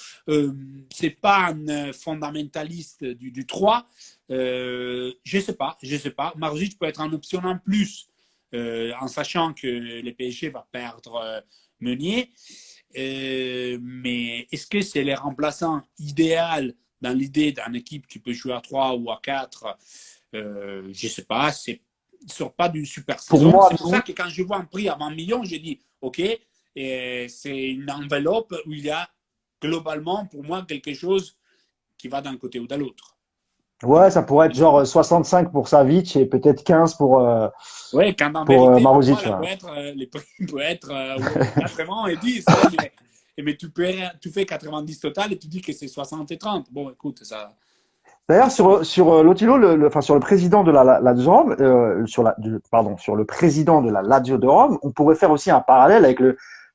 c'est pas un fondamentaliste du 3. Je sais pas. Maruzic peut être une option en plus, en sachant que le PSG va perdre Meunier. Mais est-ce que c'est les remplaçants idéal dans l'idée d'une équipe qui peut jouer à 3 ou à 4? Je ne sais pas. Il ne sort pas d'une super Pour saison. moi, C'est pour ça que quand je vois un prix à 20 millions, je dis OK, et c'est une enveloppe où il y a globalement pour moi quelque chose qui va d'un côté ou de l'autre. ouais, ça pourrait être genre 65 pour Savic et peut-être 15 Oui, quand en vérité, pour moi, Maruzic. là, Ouais. les prix peuvent être 80 et 10. Hein, mais tu fais 90 total et tu dis que c'est 60 et 30. Bon, écoute, ça. D'ailleurs, sur Lotilo, enfin, sur le président de la Lazio de Rome, pardon, sur le président de la Lazio de Rome, on pourrait faire aussi un parallèle avec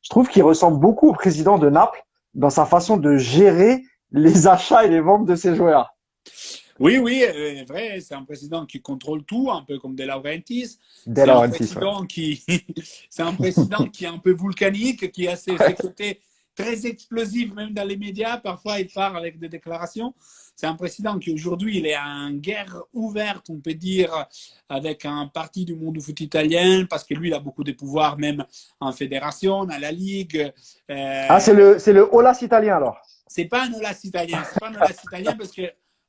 je trouve qu'il ressemble beaucoup au président de Naples dans sa façon de gérer les achats et les ventes de ses joueurs. Oui, oui, vrai, c'est un président qui contrôle tout, un peu comme De Laurentiis. De C'est un Laurentiis, ouais. président qui, c'est un président qui est un peu volcanique, qui a ses côtés très explosifs, même dans les médias. Parfois, il part avec des déclarations. C'est un président qui aujourd'hui, il est en guerre ouverte, on peut dire, avec un parti du monde du foot italien, parce que lui, il a beaucoup de pouvoir, même en fédération, à la Ligue. Ah, Euh, c'est le Olas italien alors. c'est pas un Olas italien. C'est pas un Olas italien parce que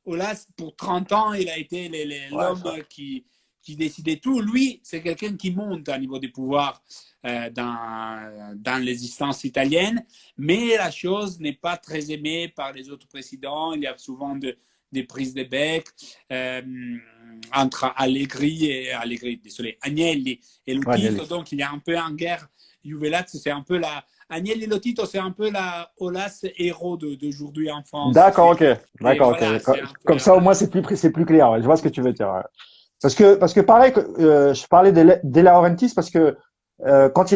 Olas, pour 30 ans, il a été Ouais, l'homme qui décidait tout. Lui, c'est quelqu'un qui monte à niveau des pouvoirs dans les instances italiennes, mais la chose n'est pas très aimée par les autres présidents. Il y a souvent des prises de bec entre Agnelli et ouais, Lotito. Agnelli. Donc, il y a un peu en guerre. Juvelaz, c'est un peu Agnelli Lotito, c'est un peu la Olas héros d'aujourd'hui en France. D'accord, ok. Et D'accord, ok. voilà, c'est un peu. Comme ça, au moins, c'est plus clair. Ouais. Je vois ce que tu veux dire. Ouais. Parce que pareil, je parlais de Laurentiis parce que quand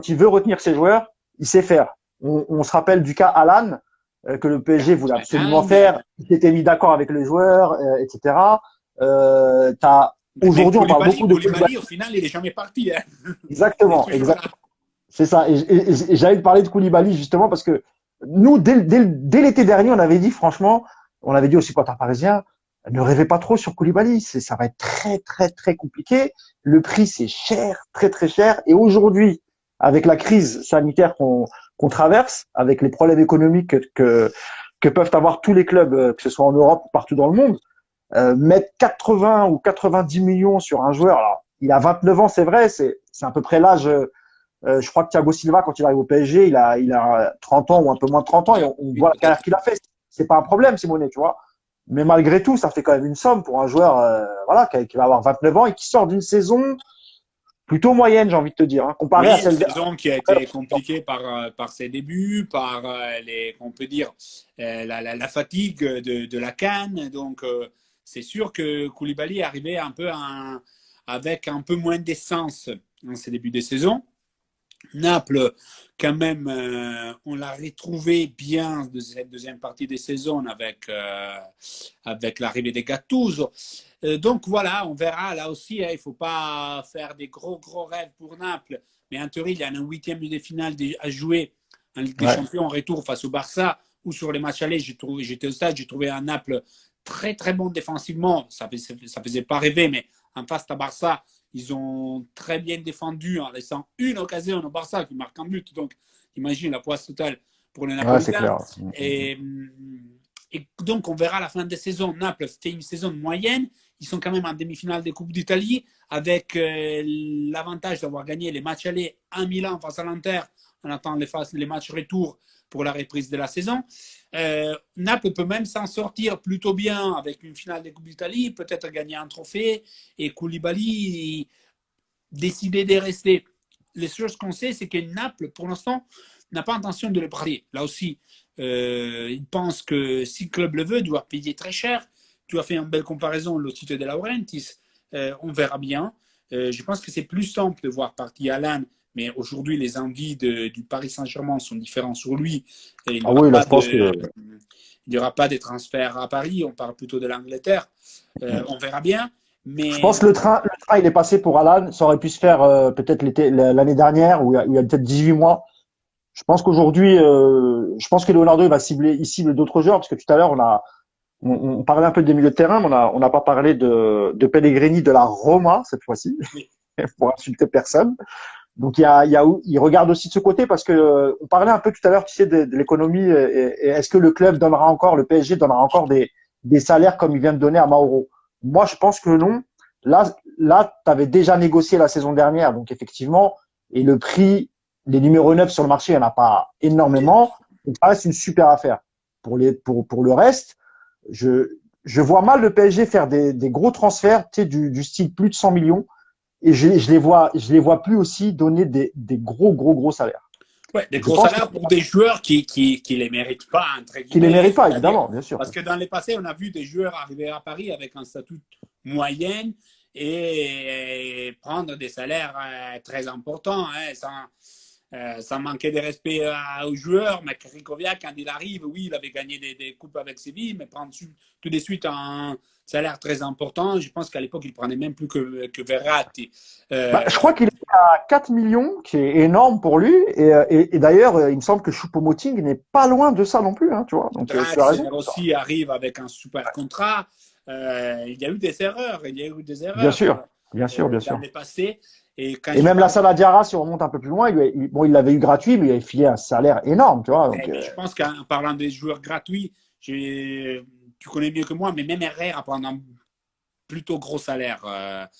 il veut retenir ses joueurs, il sait faire. On se rappelle du cas Alan que le PSG voulait absolument faire. Il s'était mis d'accord avec les joueurs, etc. Même Aujourd'hui, on parle beaucoup de Koulibaly, Koulibaly. au final, il n'est jamais parti. Hein. Il est Exactement, toujours là. exactement. C'est ça. Et j'allais te parler de Koulibaly justement parce que nous, dès l'été dernier, on avait dit franchement, on avait dit aux supporters parisiens, ne rêvez pas trop sur Koulibaly, ça va être très très très compliqué. Le prix c'est cher, très très cher. Et aujourd'hui, avec la crise sanitaire qu'on traverse, avec les problèmes économiques que peuvent avoir tous les clubs, que ce soit en Europe ou partout dans le monde, mettre 80 ou 90 millions sur un joueur, alors il a 29 ans, c'est vrai, c'est à peu près l'âge. Je crois que Thiago Silva, quand il arrive au PSG, il a 30 ans ou un peu moins de 30 ans et on Oui, voit la carrière peut-être. qu'il a fait. C'est pas un problème, Simonet, tu vois. Mais malgré tout, ça fait quand même une somme pour un joueur voilà, qui va avoir 29 ans et qui sort d'une saison plutôt moyenne, j'ai envie de te dire, hein, comparé à Oui, une celle de. saison qui a été compliquée par ses débuts, par on peut dire, la fatigue de la CAN. Donc, c'est sûr que Koulibaly est arrivé un peu avec un peu moins d'essence dans ses débuts de saison. Naples, quand même, on l'a retrouvé bien de cette deuxième partie de saison avec l'arrivée des Gattuso. Donc voilà, on verra. Là aussi, il ne faut pas faire des gros rêves pour Naples. Mais en théorie, il y a un huitième de finale à jouer en Ligue des Ouais. Champions en retour face au Barça ou sur les matchs allés. J'étais au stade, j'ai trouvé un Naples très bon défensivement. Ça ne faisait pas rêver, mais en face à Barça, ils ont très bien défendu en laissant une occasion au Barça qui marque un but. Donc, imagine la poisse totale pour les Ouais, c'est Napolitains. clair. Et, Et donc, on verra à la fin de saison. Naples fait une saison moyenne. Ils sont quand même en demi-finale des Coupes d'Italie avec l'avantage d'avoir gagné les matchs allés à Milan face à l'Inter. On attend les matchs retour pour la reprise de la saison. Naples peut même s'en sortir plutôt bien avec une finale des Coupes d'Italie, peut-être gagner un trophée et Koulibaly décider de rester. Les choses qu'on sait, c'est que Naples, pour l'instant, n'a pas intention de le brader. Là aussi, il pense que si le club le veut, il doit payer très cher. Tu as fait une belle comparaison, le titre de Laurentiis. On verra bien. Je pense que c'est plus simple de voir partir Alan, mais aujourd'hui, les envies du Paris Saint-Germain sont différentes sur lui. Et Ah oui, là, je pense que il n'y aura pas de transfert à Paris. On parle plutôt de l'Angleterre. On verra bien. je Mais pense que le train, il est passé pour Alan. Ça aurait pu se faire peut-être l'année dernière, où il y a peut-être 18 mois. Je pense qu'aujourd'hui, je pense que Leonardo il cible d'autres joueurs, parce que tout à l'heure on parlait un peu des milieux de terrain, mais on n'a pas parlé de Pellegrini de la Roma cette fois-ci, oui. pour insulter personne. Donc il regarde aussi de ce côté, parce que on parlait un peu tout à l'heure, tu sais, de l'économie, et est-ce que le club donnera encore, le PSG donnera encore des salaires comme il vient de donner à Mauro? Moi, je pense que non. Là, tu avais déjà négocié la saison dernière, donc effectivement, et le prix, les numéros 9 sur le marché, il n'y en a pas énormément. Donc ça reste une super affaire. Pour le reste, je vois mal le PSG faire des gros transferts, tu sais, du style plus de 100 millions. Et je les vois plus aussi donner des gros salaires. Ouais, des Donc je gros pense que salaires pour des joueurs qui les méritent pas, entre qu'ils les guillemets. méritent pas, C'est-à-dire, évidemment, bien sûr. parce que dans les passés, on a vu des joueurs arriver à Paris avec un statut moyen et prendre des salaires très importants, hein, sans manquer de respect aux joueurs. Mais Krikoviak, quand il arrive, oui, il avait gagné des coupes avec Séville, mais prendre tout de suite un salaire très important, je pense qu'à l'époque, il prenait même plus que Verratti. Bah, je crois qu'il est à 4 millions, qui est énorme pour lui. Et d'ailleurs, il me semble que Choupo-Moting n'est pas loin de ça non plus, hein, tu vois. Donc tu as raison. Draxler aussi arrive avec un super contrat. Il y a eu des erreurs, Bien sûr, bien sûr, bien dans sûr. le passé. Et quand Et je même la parle, Saladiara, si on remonte un peu plus loin, bon, il l'avait eu gratuit, mais il avait filé un salaire énorme, tu vois. Donc, mais je pense qu'en parlant des joueurs gratuits, tu connais mieux que moi, mais même Herrera prend un plutôt gros salaire.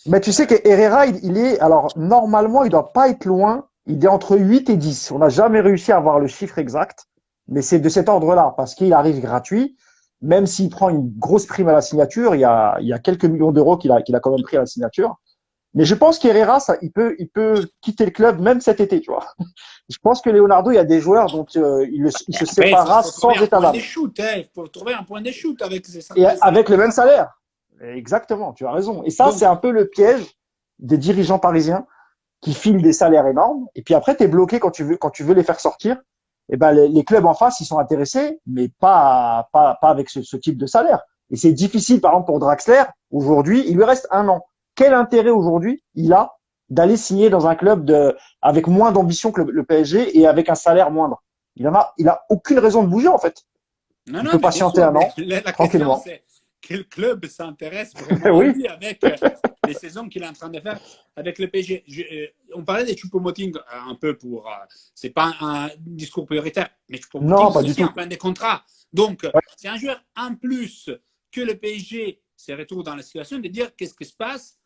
mais tu sais que Herrera, il est, alors normalement, il doit pas être loin. Il est entre 8 et 10. On n'a jamais réussi à avoir le chiffre exact, mais c'est de cet ordre-là, parce qu'il arrive gratuit. Même s'il prend une grosse prime à la signature, il y a quelques millions d'euros qu'il a quand même pris à la signature. Mais je pense qu'Herrera, il peut quitter le club même cet été, tu vois. Je pense que Leonardo, il y a des joueurs dont il se Après, séparera faut trouver sans un état point de d'âme. shoot. Hein. Il faut trouver un point de shoot avec Et les salaires avec le qu'ils même attendent. salaire. Exactement, tu as raison. Et ça, c'est Donc, un peu le piège des dirigeants parisiens qui filent des salaires énormes. Et puis après, tu es bloqué quand tu veux les faire sortir. Et ben, les clubs en face, ils sont intéressés, mais pas avec ce type de salaire. Et c'est difficile, par exemple, pour Draxler. Aujourd'hui, il lui reste un an. Quel intérêt aujourd'hui il a d'aller signer dans un club avec moins d'ambition que le PSG et avec un salaire moindre? Il a aucune raison de bouger, en fait. non, Il non, peut mais bien patienter sûr, un mais an, la question, tranquillement. c'est quel club s'intéresse vraiment à Oui, lui avec les saisons qu'il est en train de faire avec le PSG. On parlait des Choupo-Moting un peu pour. C'est pas un discours prioritaire, mais non, Choupo-Moting pas du aussi tout. en fin de contrat. Donc, Ouais. c'est un joueur en plus que le PSG se retrouve dans la situation de dire qu'est-ce qui se passe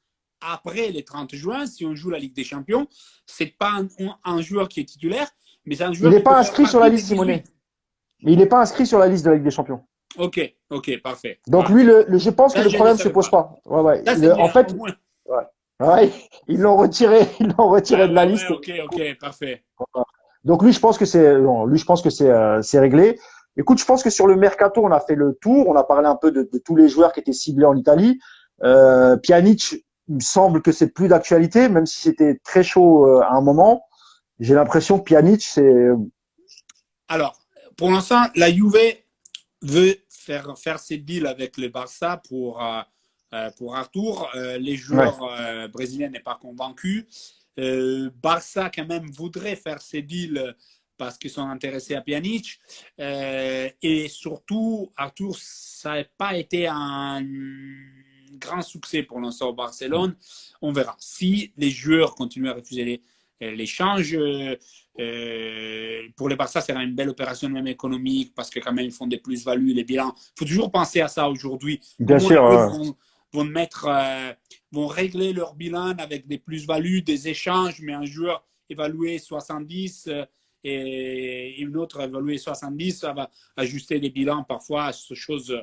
après les 30 juin si on joue la Ligue des Champions. C'est pas un joueur qui est titulaire, mais c'est un Il joueur n'est qui peut pas faire inscrit sur la partie des liste Simonet. 18. Mais il n'est pas inscrit sur la liste de la Ligue des Champions. Ok, ok, parfait. Donc Voilà. lui, je pense que Ça, le je ne le problème se savais pose pas. pas. Ouais, ouais. Ça, c'est En bien, au fait, moins. ouais. Ouais, ils l'ont retiré, Ouais, de la ouais, ouais, liste. ok, ok, parfait. Donc lui, je pense que c'est réglé. Écoute, je pense que sur le mercato, on a fait le tour. On a parlé un peu de tous les joueurs qui étaient ciblés en Italie. Pjanic, il me semble que c'est plus d'actualité, même si c'était très chaud à un moment. J'ai l'impression que Pjanic, c'est Alors, pour l'instant, la Juve veut faire ses deals avec le Barça pour Arthur. Les ouais. joueurs brésiliens n'est pas convaincus. Barça, quand même, voudrait faire ses deals parce qu'ils sont intéressés à Pjanic. Et surtout, Arthur, ça n'a pas été un grand succès pour l'instant au Barcelone. On verra. Si les joueurs continuent à refuser l'échange, pour les Barça, c'est une belle opération même économique parce que quand même, ils font des plus-values, les bilans. Il faut toujours penser à ça aujourd'hui. Bien Comment les sûr, clubs vont mettre, vont régler leur bilan avec des plus-values, des échanges, mais un joueur évalué 70 et une autre évaluée 70, ça va ajuster les bilans parfois à ce chose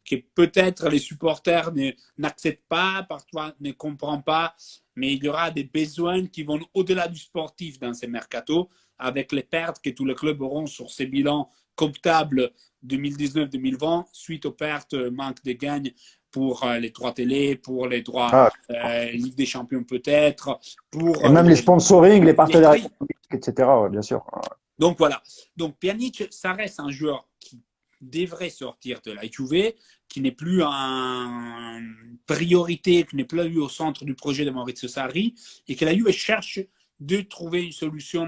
que peut-être les supporters n'acceptent pas, parfois ne comprennent pas, mais il y aura des besoins qui vont au-delà du sportif dans ces mercatos, avec les pertes que tous les clubs auront sur ces bilans comptables 2019-2020 suite aux pertes, manque de gains pour les droits télé, pour les droits ah, Ligue des Champions peut-être, pour et même les sponsoring, les les partenariats prix. économiques, etc. Ouais, bien sûr. Donc voilà. Donc Pjanic, ça reste un joueur qui devrait sortir de la Juve, qui n'est plus en priorité, qui n'est plus au centre du projet de Maurizio Sarri, et que la Juve cherche de trouver une solution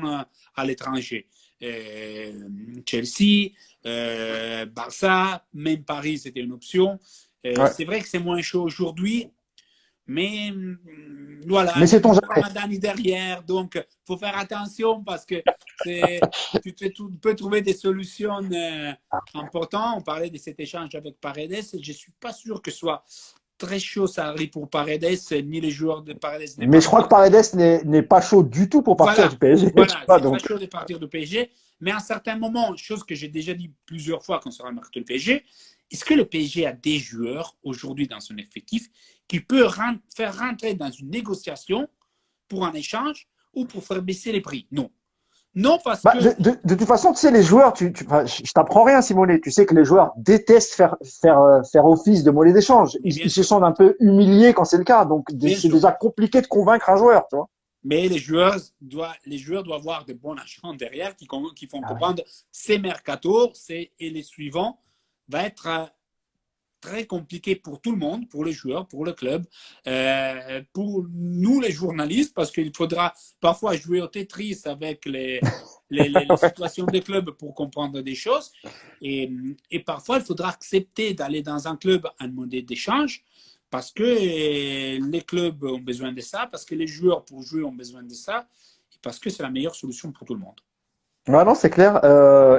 à l'étranger. Chelsea, Barça, même Paris, c'était une option. Ouais. C'est vrai que c'est moins chaud aujourd'hui, mais voilà, Mais il y a sait-on tout le jamais. Ramadan derrière, donc il faut faire attention parce que tu peux trouver des solutions importantes. On parlait de cet échange avec Paredes, et je ne suis pas sûr que ce soit très chaud ça arrive pour Paredes, ni les joueurs de Paredes n'est Mais pas je crois que très. Paredes n'est pas chaud du tout pour partir Voilà, du PSG. Tu voilà, vois, c'est pas donc, chaud de partir du PSG, mais à un certain moment, chose que j'ai déjà dit plusieurs fois quand on sera marqué le PSG, est-ce que le PSG a des joueurs aujourd'hui dans son effectif qui peut faire rentrer dans une négociation pour un échange ou pour faire baisser les prix? Non. Non, parce bah, que, de toute façon, tu sais, les joueurs, enfin, je t'apprends rien, Simonet. Tu sais que les joueurs détestent faire office de monnaie d'échange. mais bien Ils se sûr, sentent un peu humiliés quand c'est le cas. Donc, bien c'est sûr. déjà compliqué de convaincre un joueur, tu vois. Mais les joueurs doivent avoir de bons agents derrière qui font Ah ouais. comprendre ces mercatos et les suivants va être très compliqué pour tout le monde, pour les joueurs, pour le club, pour nous les journalistes, parce qu'il faudra parfois jouer au Tetris avec les situations des clubs pour comprendre des choses. Et parfois, il faudra accepter d'aller dans un club en monnaie d'échange parce que les clubs ont besoin de ça, parce que les joueurs pour jouer ont besoin de ça, et parce que c'est la meilleure solution pour tout le monde. Ouais, non, c'est clair.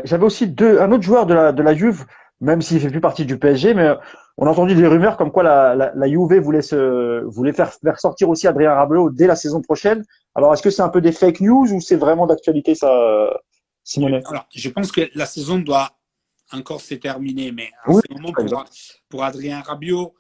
J'avais aussi un autre joueur de la Juve, même s'il fait plus partie du PSG, mais on a entendu des rumeurs comme quoi la Juve voulait faire sortir aussi Adrien Rabiot dès la saison prochaine. Alors, est-ce que c'est un peu des fake news ou c'est vraiment d'actualité, ça, Simonet? Alors, je pense que la saison doit encore se terminer, mais à Oui, ce moment, exact. pour Adrien Rabiot,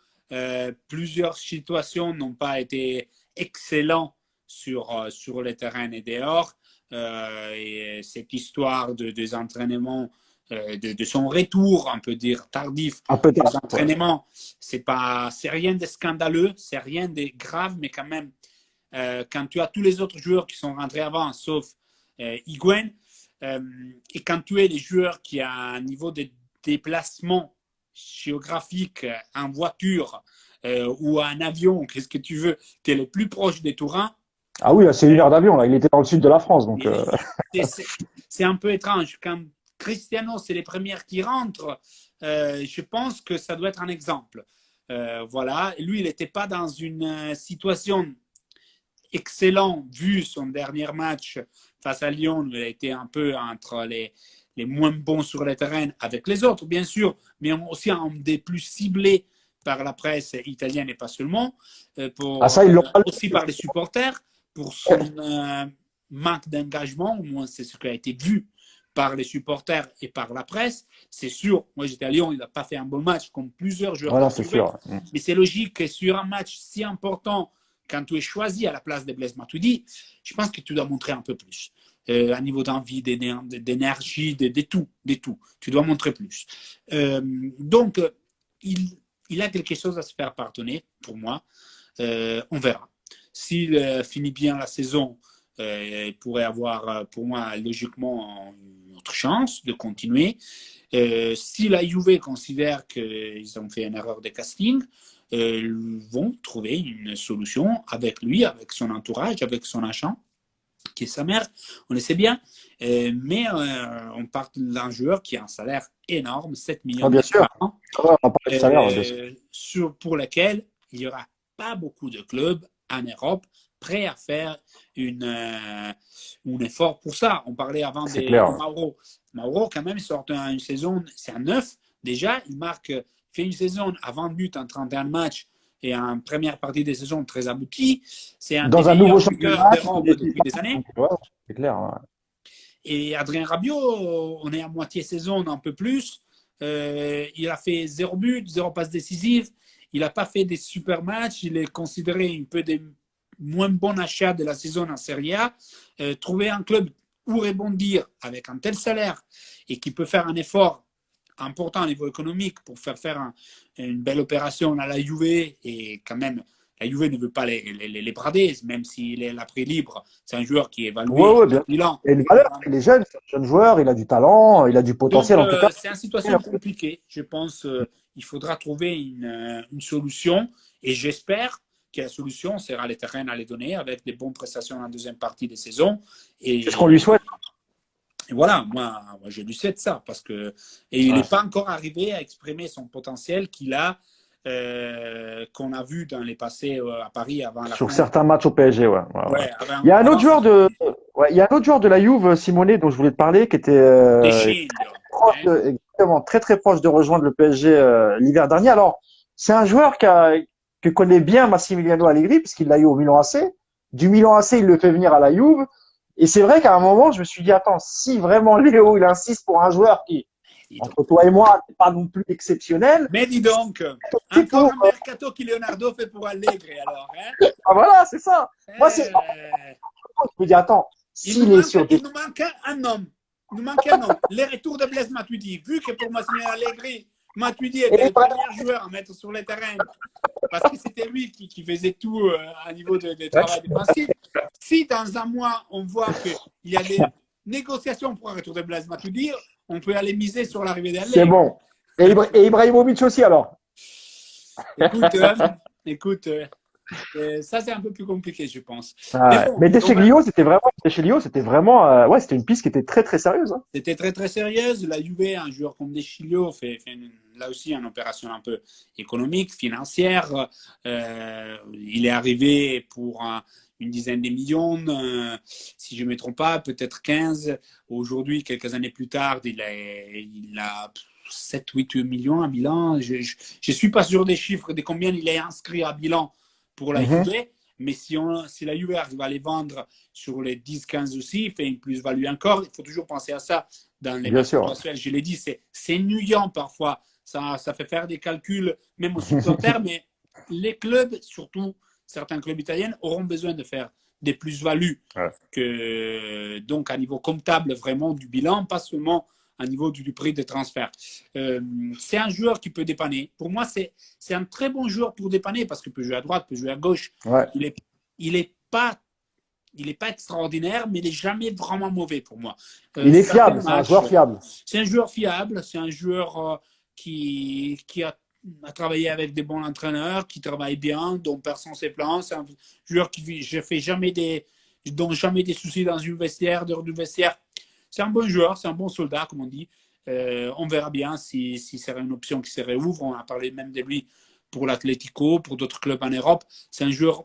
plusieurs situations n'ont pas été excellentes sur le terrain et dehors. Et cette histoire des entraînements, de son retour, on peut dire tardif, Un peu des tard. Ouais. entraînements, c'est rien de scandaleux, c'est rien de grave, mais quand même, quand tu as tous les autres joueurs qui sont rentrés avant, sauf Higuain, euh, et quand tu es les joueurs qui ont un niveau de déplacement géographique en voiture ou en avion, qu'est-ce que tu veux, tu es le plus proche des Tourins, Ah oui, là, c'est 1 heure d'avion, là. Il était dans le sud de la France, donc, c'est un peu étrange. Quand Cristiano, c'est les premières qui rentrent, je pense que ça doit être un exemple. Voilà. Lui, il n'était pas dans une situation excellente vu son dernier match face à Lyon. Il a été un peu entre les moins bons sur le terrain avec les autres, bien sûr, mais aussi un des plus ciblés par la presse italienne et pas seulement, ah, ça, ils l'ont pas. aussi par les supporters, pour son manque d'engagement, au moins c'est ce qui a été vu par les supporters et par la presse. C'est sûr, moi j'étais à Lyon, il n'a pas fait un bon match comme plusieurs joueurs de Voilà, la c'est Juve, sûr. mais c'est logique que sur un match si important, quand tu es choisi à la place de Blaise Matuidi, je pense que tu dois montrer un peu plus. À niveau d'envie, d'énergie, de tout, de tout. Tu dois montrer plus. Donc, il a quelque chose à se faire pardonner, pour moi. On verra. S'il finit bien la saison, il pourrait avoir, pour moi, logiquement, une autre chance de continuer. Si la Juve considère qu'ils ont fait une erreur de casting, ils vont trouver une solution avec lui, avec son entourage, avec son agent, qui est sa mère, on le sait bien. Mais on parle d'un joueur qui a un salaire énorme, 7 millions Ah, bien net sûr. par an, Ah ouais, on parlait tout à l'heure, ouais, bien sûr. pour lequel il n'y aura pas beaucoup de clubs en Europe prêt à faire un effort pour ça. On parlait avant C'est de clair. Mauro. Mauro, quand même, sort une saison, c'est un 9. Déjà, fait une saison à 20 buts en 31 matchs et en première partie de saison très aboutie. C'est un des Dans un nouveau meilleurs buteurs championnat, d'Europe depuis des années. ouais, c'est clair. Ouais. Et Adrien Rabiot, on est à moitié saison, un peu plus. Il a fait 0 but, 0 passe décisive. Il n'a pas fait des super matchs. Il est considéré un peu des moins bons achats de la saison en Serie A. Trouver un club où rebondir avec un tel salaire et qui peut faire un effort important au niveau économique pour faire une belle opération à la Juve, et quand même, la Juve ne veut pas les brader, même s'il est à prix libre. C'est un joueur qui est évalué Ouais, à ouais, 9 bien. 000 ans. Il a une valeur, il est jeune, c'est un jeune joueur, il a du talent, il a du Donc, potentiel en tout cas. c'est une situation compliquée. Je pense qu'il faudra trouver une solution, et j'espère que la solution sera les terrains à les donner avec des bonnes prestations en deuxième partie de saison. C'est ce qu'on lui souhaite. Et voilà, moi, je lui souhaite ça parce que il n'est pas encore arrivé à exprimer son potentiel qu'il a, qu'on a vu dans les passés à Paris avant la Sur fin. certains matchs au PSG, ouais. Ouais, Il y a un autre joueur il y a un autre joueur de la Juve, Simone, dont je voulais te parler, qui était exactement, très très proche de rejoindre le PSG l'hiver dernier. Alors, c'est un joueur que connaît bien Massimiliano Allegri, puisqu'il l'a eu au Milan AC. Du Milan AC, il le fait venir à la Juve. Et c'est vrai qu'à un moment, je me suis dit, attends, si vraiment Léo, il insiste pour un joueur qui, entre toi et moi, n'est pas non plus exceptionnel. Mais dis donc, encore un mercato qui Leonardo fait pour Allegri, alors. Hein, ah voilà, c'est ça. Moi, c'est ça. Je me dis, attends, il nous manque un homme. Il nous manque un homme. Les retours de Blaise Matuidi, vu que pour Massimiliano Allegri, Matuidi était le premier joueur à mettre sur le terrain, parce que c'était lui qui faisait tout à niveau de travail défensif. Si dans un mois, on voit qu'il y a des négociations pour un retour de Blaise Matuidi, on peut aller miser sur l'arrivée d'Allegri. C'est bon. Et Ibrahimovic aussi, alors. Écoute, ça c'est un peu plus compliqué, je pense. Ah, mais Deschelio, c'était vraiment, ouais, c'était une piste qui était très très sérieuse. Hein. C'était très très sérieuse. La Juve, un joueur comme Deschelio, fait là aussi une opération un peu économique, financière. Il est arrivé pour une dizaine de millions, si je ne me trompe pas, peut-être 15. Aujourd'hui, quelques années plus tard, il a 7, 8 millions à Milan. Je ne suis pas sûr des chiffres, de combien il est inscrit à Milan pour la Juve, mais si la Juve arrive à les vendre sur les 10-15 aussi, il fait une plus-value encore. Il faut toujours penser à ça dans les marchés actuels. Je l'ai dit, c'est ennuyant parfois. Ça fait faire des calculs, même au supporter, mais les clubs, surtout certains clubs italiens, auront besoin de faire des plus-values, donc à niveau comptable vraiment du bilan, pas seulement à niveau du prix de transfert. C'est un joueur qui peut dépanner. Pour moi, c'est un très bon joueur pour dépanner parce qu'il peut jouer à droite, peut jouer à gauche. Ouais. Il est pas extraordinaire, mais il n'est jamais vraiment mauvais pour moi. Il est fiable, c'est un joueur fiable. C'est un joueur fiable, c'est un joueur qui a travaillé avec des bons entraîneurs, qui travaille bien, dont personne ne se plaint. C'est un joueur qui dont jamais des soucis dans une vestiaire, dehors du vestiaire. C'est un bon joueur, c'est un bon soldat, comme on dit. On verra bien si c'est une option qui se réouvre. On a parlé même de lui pour l'Atlético, pour d'autres clubs en Europe. C'est un joueur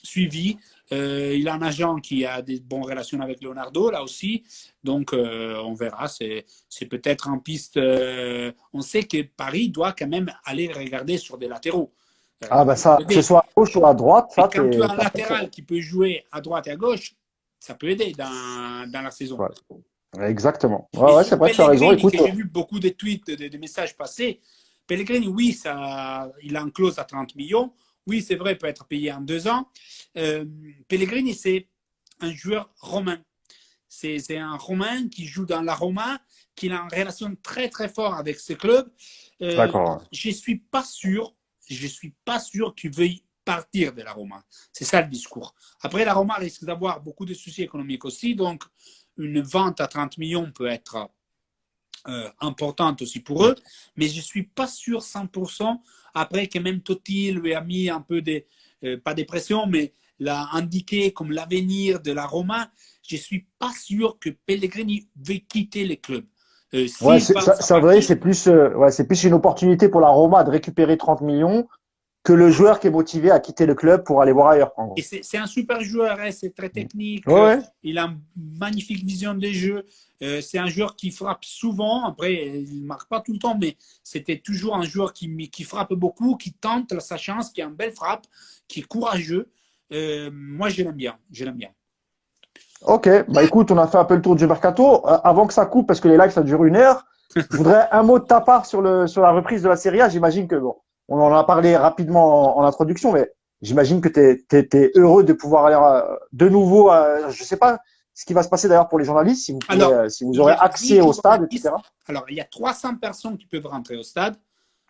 suivi. Il a un agent qui a des bonnes relations avec Leonardo, là aussi. Donc, on verra. C'est peut-être en piste. On sait que Paris doit quand même aller regarder sur des latéraux. Ça, que ce soit à gauche ou à droite. Ça, quand tu as un latéral qui peut jouer à droite et à gauche, ça peut aider dans la saison. Ouais. Exactement. Ouais, c'est vrai que tu as raison. Écoute, j'ai vu beaucoup de tweets, de messages passer. Pellegrini, oui, il a une clause à 30 millions. Oui, c'est vrai, il peut être payé en 2 ans. Pellegrini, c'est un joueur romain. C'est un Romain qui joue dans la Roma, qui a une relation très, très forte avec ce club. D'accord. Je ne suis pas sûr qu'il veuille partir de la Roma. C'est ça le discours. Après, la Roma risque d'avoir beaucoup de soucis économiques aussi, donc une vente à 30 millions peut être importante aussi pour eux, mais je ne suis pas sûr 100%. Après que même Totti lui a mis un peu pas de pression, mais l'a indiqué comme l'avenir de la Roma, je ne suis pas sûr que Pellegrini veut quitter le club. C'est vrai, c'est plus une opportunité pour la Roma de récupérer 30 millions que le joueur qui est motivé à quitter le club pour aller voir ailleurs, en Et gros. c'est un super joueur, hein, c'est très technique, Ouais, ouais. il a une magnifique vision des jeux. C'est un joueur qui frappe souvent, après il ne marque pas tout le temps, mais c'était toujours un joueur qui frappe beaucoup, qui tente sa chance, qui a une belle frappe, qui est courageux. Moi, je l'aime bien, je l'aime bien. Ok, bah écoute, on a fait un peu le tour du mercato. Avant que ça coupe, parce que les lives ça dure 1 heure, je voudrais un mot de ta part sur la reprise de la Serie A. J'imagine que bon, on en a parlé rapidement en introduction, mais j'imagine que t'es heureux de pouvoir aller de nouveau. Je sais pas ce qui va se passer d'ailleurs pour les journalistes, si vous pourrez, Alors, si vous il y aurez a 10 accès au stade, journalistes. etc. Alors, il y a 300 personnes qui peuvent rentrer au stade,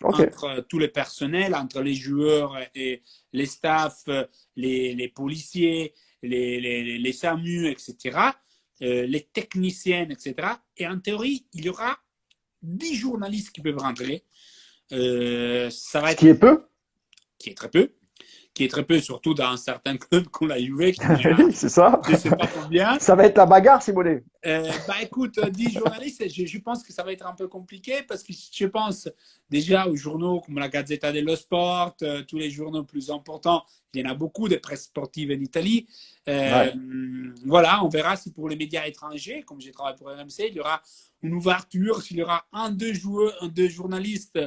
Ok. entre tous les personnels, entre les joueurs et les staffs, les policiers, les SAMU, etc., les techniciennes, etc. Et en théorie, il y aura 10 journalistes qui peuvent rentrer. Ça va Ce être, qui est peu. qui est très peu, qui est très peu, surtout dans certains clubs comme la Juve, qui en a C'est ça. je ne sais pas combien. Ça va être la bagarre, Simonet. Bah écoute, 10 journalistes, je pense que ça va être un peu compliqué parce que je pense déjà aux journaux comme la Gazzetta dello Sport, tous les journaux plus importants, il y en a beaucoup de presse sportive en Italie. Ouais. Voilà, on verra si pour les médias étrangers, comme j'ai travaillé pour RMC, il y aura une ouverture, s'il y aura deux joueurs, deux journalistes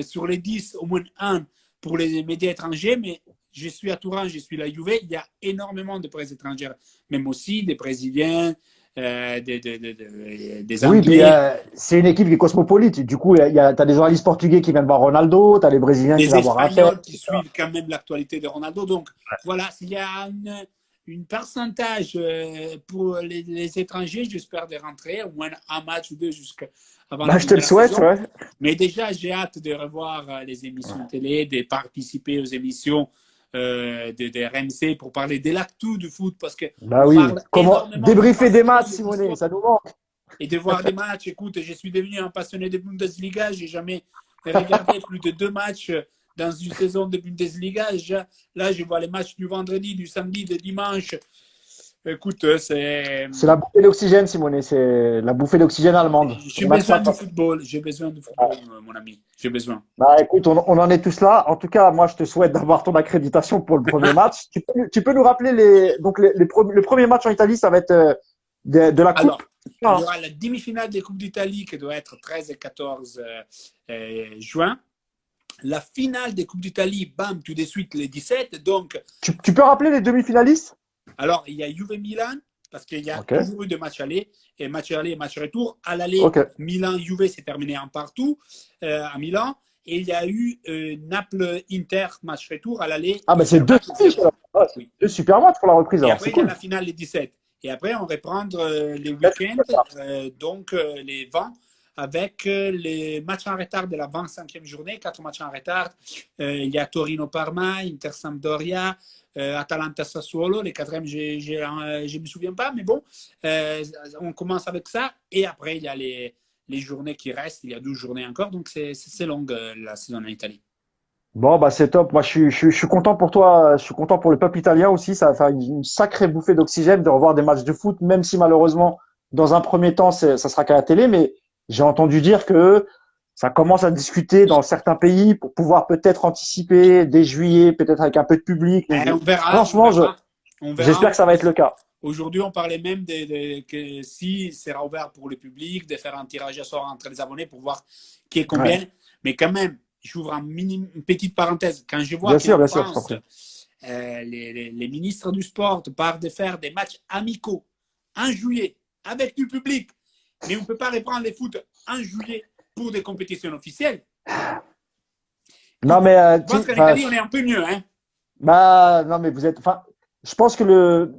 sur les 10, au moins un pour les médias étrangers, mais je suis à Turin, je suis la Juve, il y a énormément de presse étrangère, même aussi des Brésiliens, des Oui, puis Anglais, c'est une équipe qui est cosmopolite. Du coup, t'as des journalistes portugais qui viennent voir Ronaldo, t'as les Brésiliens qui des viennent voir Rafael, Espagnols qui etc. suivent quand même l'actualité de Ronaldo. Donc voilà, s'il y a une pourcentage pour les étrangers, j'espère de rentrer, au moins un match ou deux jusqu'avant la Bah, je fin te de le la souhaite, saison. ouais. Mais déjà, j'ai hâte de revoir les émissions de télé, de participer aux émissions de RMC pour parler de l'actu du foot, parce Bah qu'on oui. parle Comment énormément de débriefer des passion matchs, de Simonet, football ça nous manque. et de voir des matchs. Écoute, je suis devenu un passionné de Bundesliga. J'ai jamais regardé plus de 2 matchs dans une saison de Bundesliga. Là, je vois les matchs du vendredi, du samedi, du dimanche. Écoute, c'est. C'est la bouffée d'oxygène, Simonet. C'est la bouffée d'oxygène allemande. J'ai On a que ça. besoin du football. J'ai besoin du football, mon ami. J'ai besoin. Bah écoute, on en est tous là. En tout cas, moi, je te souhaite d'avoir ton accréditation pour le premier match. Tu peux nous rappeler le premier match en Italie, ça va être de la Alors, Coupe. il y Ah, aura la demi-finale des Coupes d'Italie qui doit être 13 et 14 juin. La finale des Coupes d'Italie, bam, tout de suite les 17. Donc, tu peux rappeler les demi-finalistes? alors, il y a Juve Milan, parce qu'il y a Ok, toujours eu des matchs aller, et match aller et match retour. À l'aller, ok. Milan-Juve s'est terminé en partout à Milan. Et il y a eu Naples-Inter, match retour. À l'aller, Ah, bah c'est Inter deux, Naples 0. c'est Oui. deux super matchs pour la reprise, Et alors c'est après, il y a cool. la finale les 17. Et après, on reprend les week-ends, donc les 20, avec les matchs en retard de la 25e journée, 4 matchs en retard. Il y a Torino-Parma, Inter-Sampdoria, Atalanta-Sassuolo. Les quatrièmes, je ne me souviens pas, mais bon, on commence avec ça. Et après, il y a les journées qui restent. Il y a 12 journées encore, donc c'est long la saison en Italie. Bon, bah c'est top. Moi, je suis content pour toi. Je suis content pour le peuple italien aussi. Ça va faire une sacrée bouffée d'oxygène de revoir des matchs de foot, même si malheureusement, dans un premier temps, ça sera qu'à la télé. Mais j'ai entendu dire que ça commence à discuter dans certains pays pour pouvoir peut-être anticiper dès juillet, peut-être avec un peu de public. Donc, On verra, on franchement, verra. On verra. j'espère que ça va être le cas. Aujourd'hui, on parlait même que si c'est ouvert pour le public, de faire un tirage à sort entre les abonnés pour voir qui est Ouais, combien. Mais quand même, j'ouvre une petite parenthèse. Quand je vois qu'en bien sûr, je t'en France, prie. les ministres du sport parlent de faire des matchs amicaux en juillet avec du public, mais on ne peut pas reprendre les foot en juillet pour des compétitions officielles. Non, Écoute, mais je pense qu'en Italie, on est un peu mieux. Hein. bah, non, mais vous êtes. Enfin, je pense que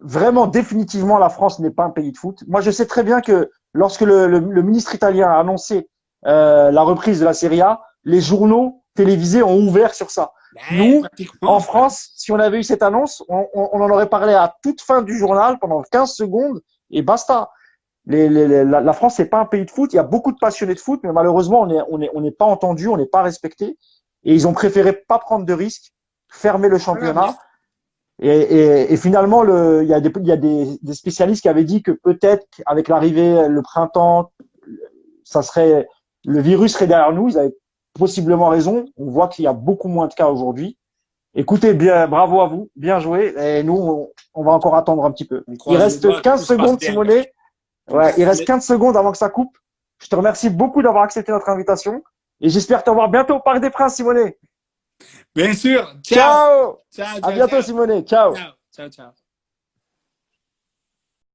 vraiment, définitivement, la France n'est pas un pays de foot. Moi, je sais très bien que lorsque le ministre italien a annoncé la reprise de la Serie A, les journaux télévisés ont ouvert sur ça. Ben, Nous, en pratiquement. France, si on avait eu cette annonce, on en aurait parlé à toute fin du journal pendant 15 secondes et basta. La France, c'est pas un pays de foot. Il y a beaucoup de passionnés de foot, mais malheureusement, on n'est pas entendu, on n'est pas respecté. Et ils ont préféré pas prendre de risques, fermer le Voilà, mais championnat. Et finalement, il y a des spécialistes qui avaient dit que peut-être qu'avec l'arrivée, le printemps, ça serait, le virus serait derrière nous. Ils avaient possiblement raison. On voit qu'il y a beaucoup moins de cas aujourd'hui. Écoutez, bien, bravo à vous, bien joué. Et nous, on va encore attendre un petit peu. On Il croise les reste doigts que 15 tout se passe secondes, bien. Simonet. On Ouais, il croise reste les- 15 secondes avant que ça coupe. Je te remercie beaucoup d'avoir accepté notre invitation et j'espère te revoir bientôt au Parc des Princes, Simonet. Bien sûr. Ciao. Ciao! Ciao, À ciao, bientôt, ciao. Simonet. Ciao! Ciao, ciao, ciao.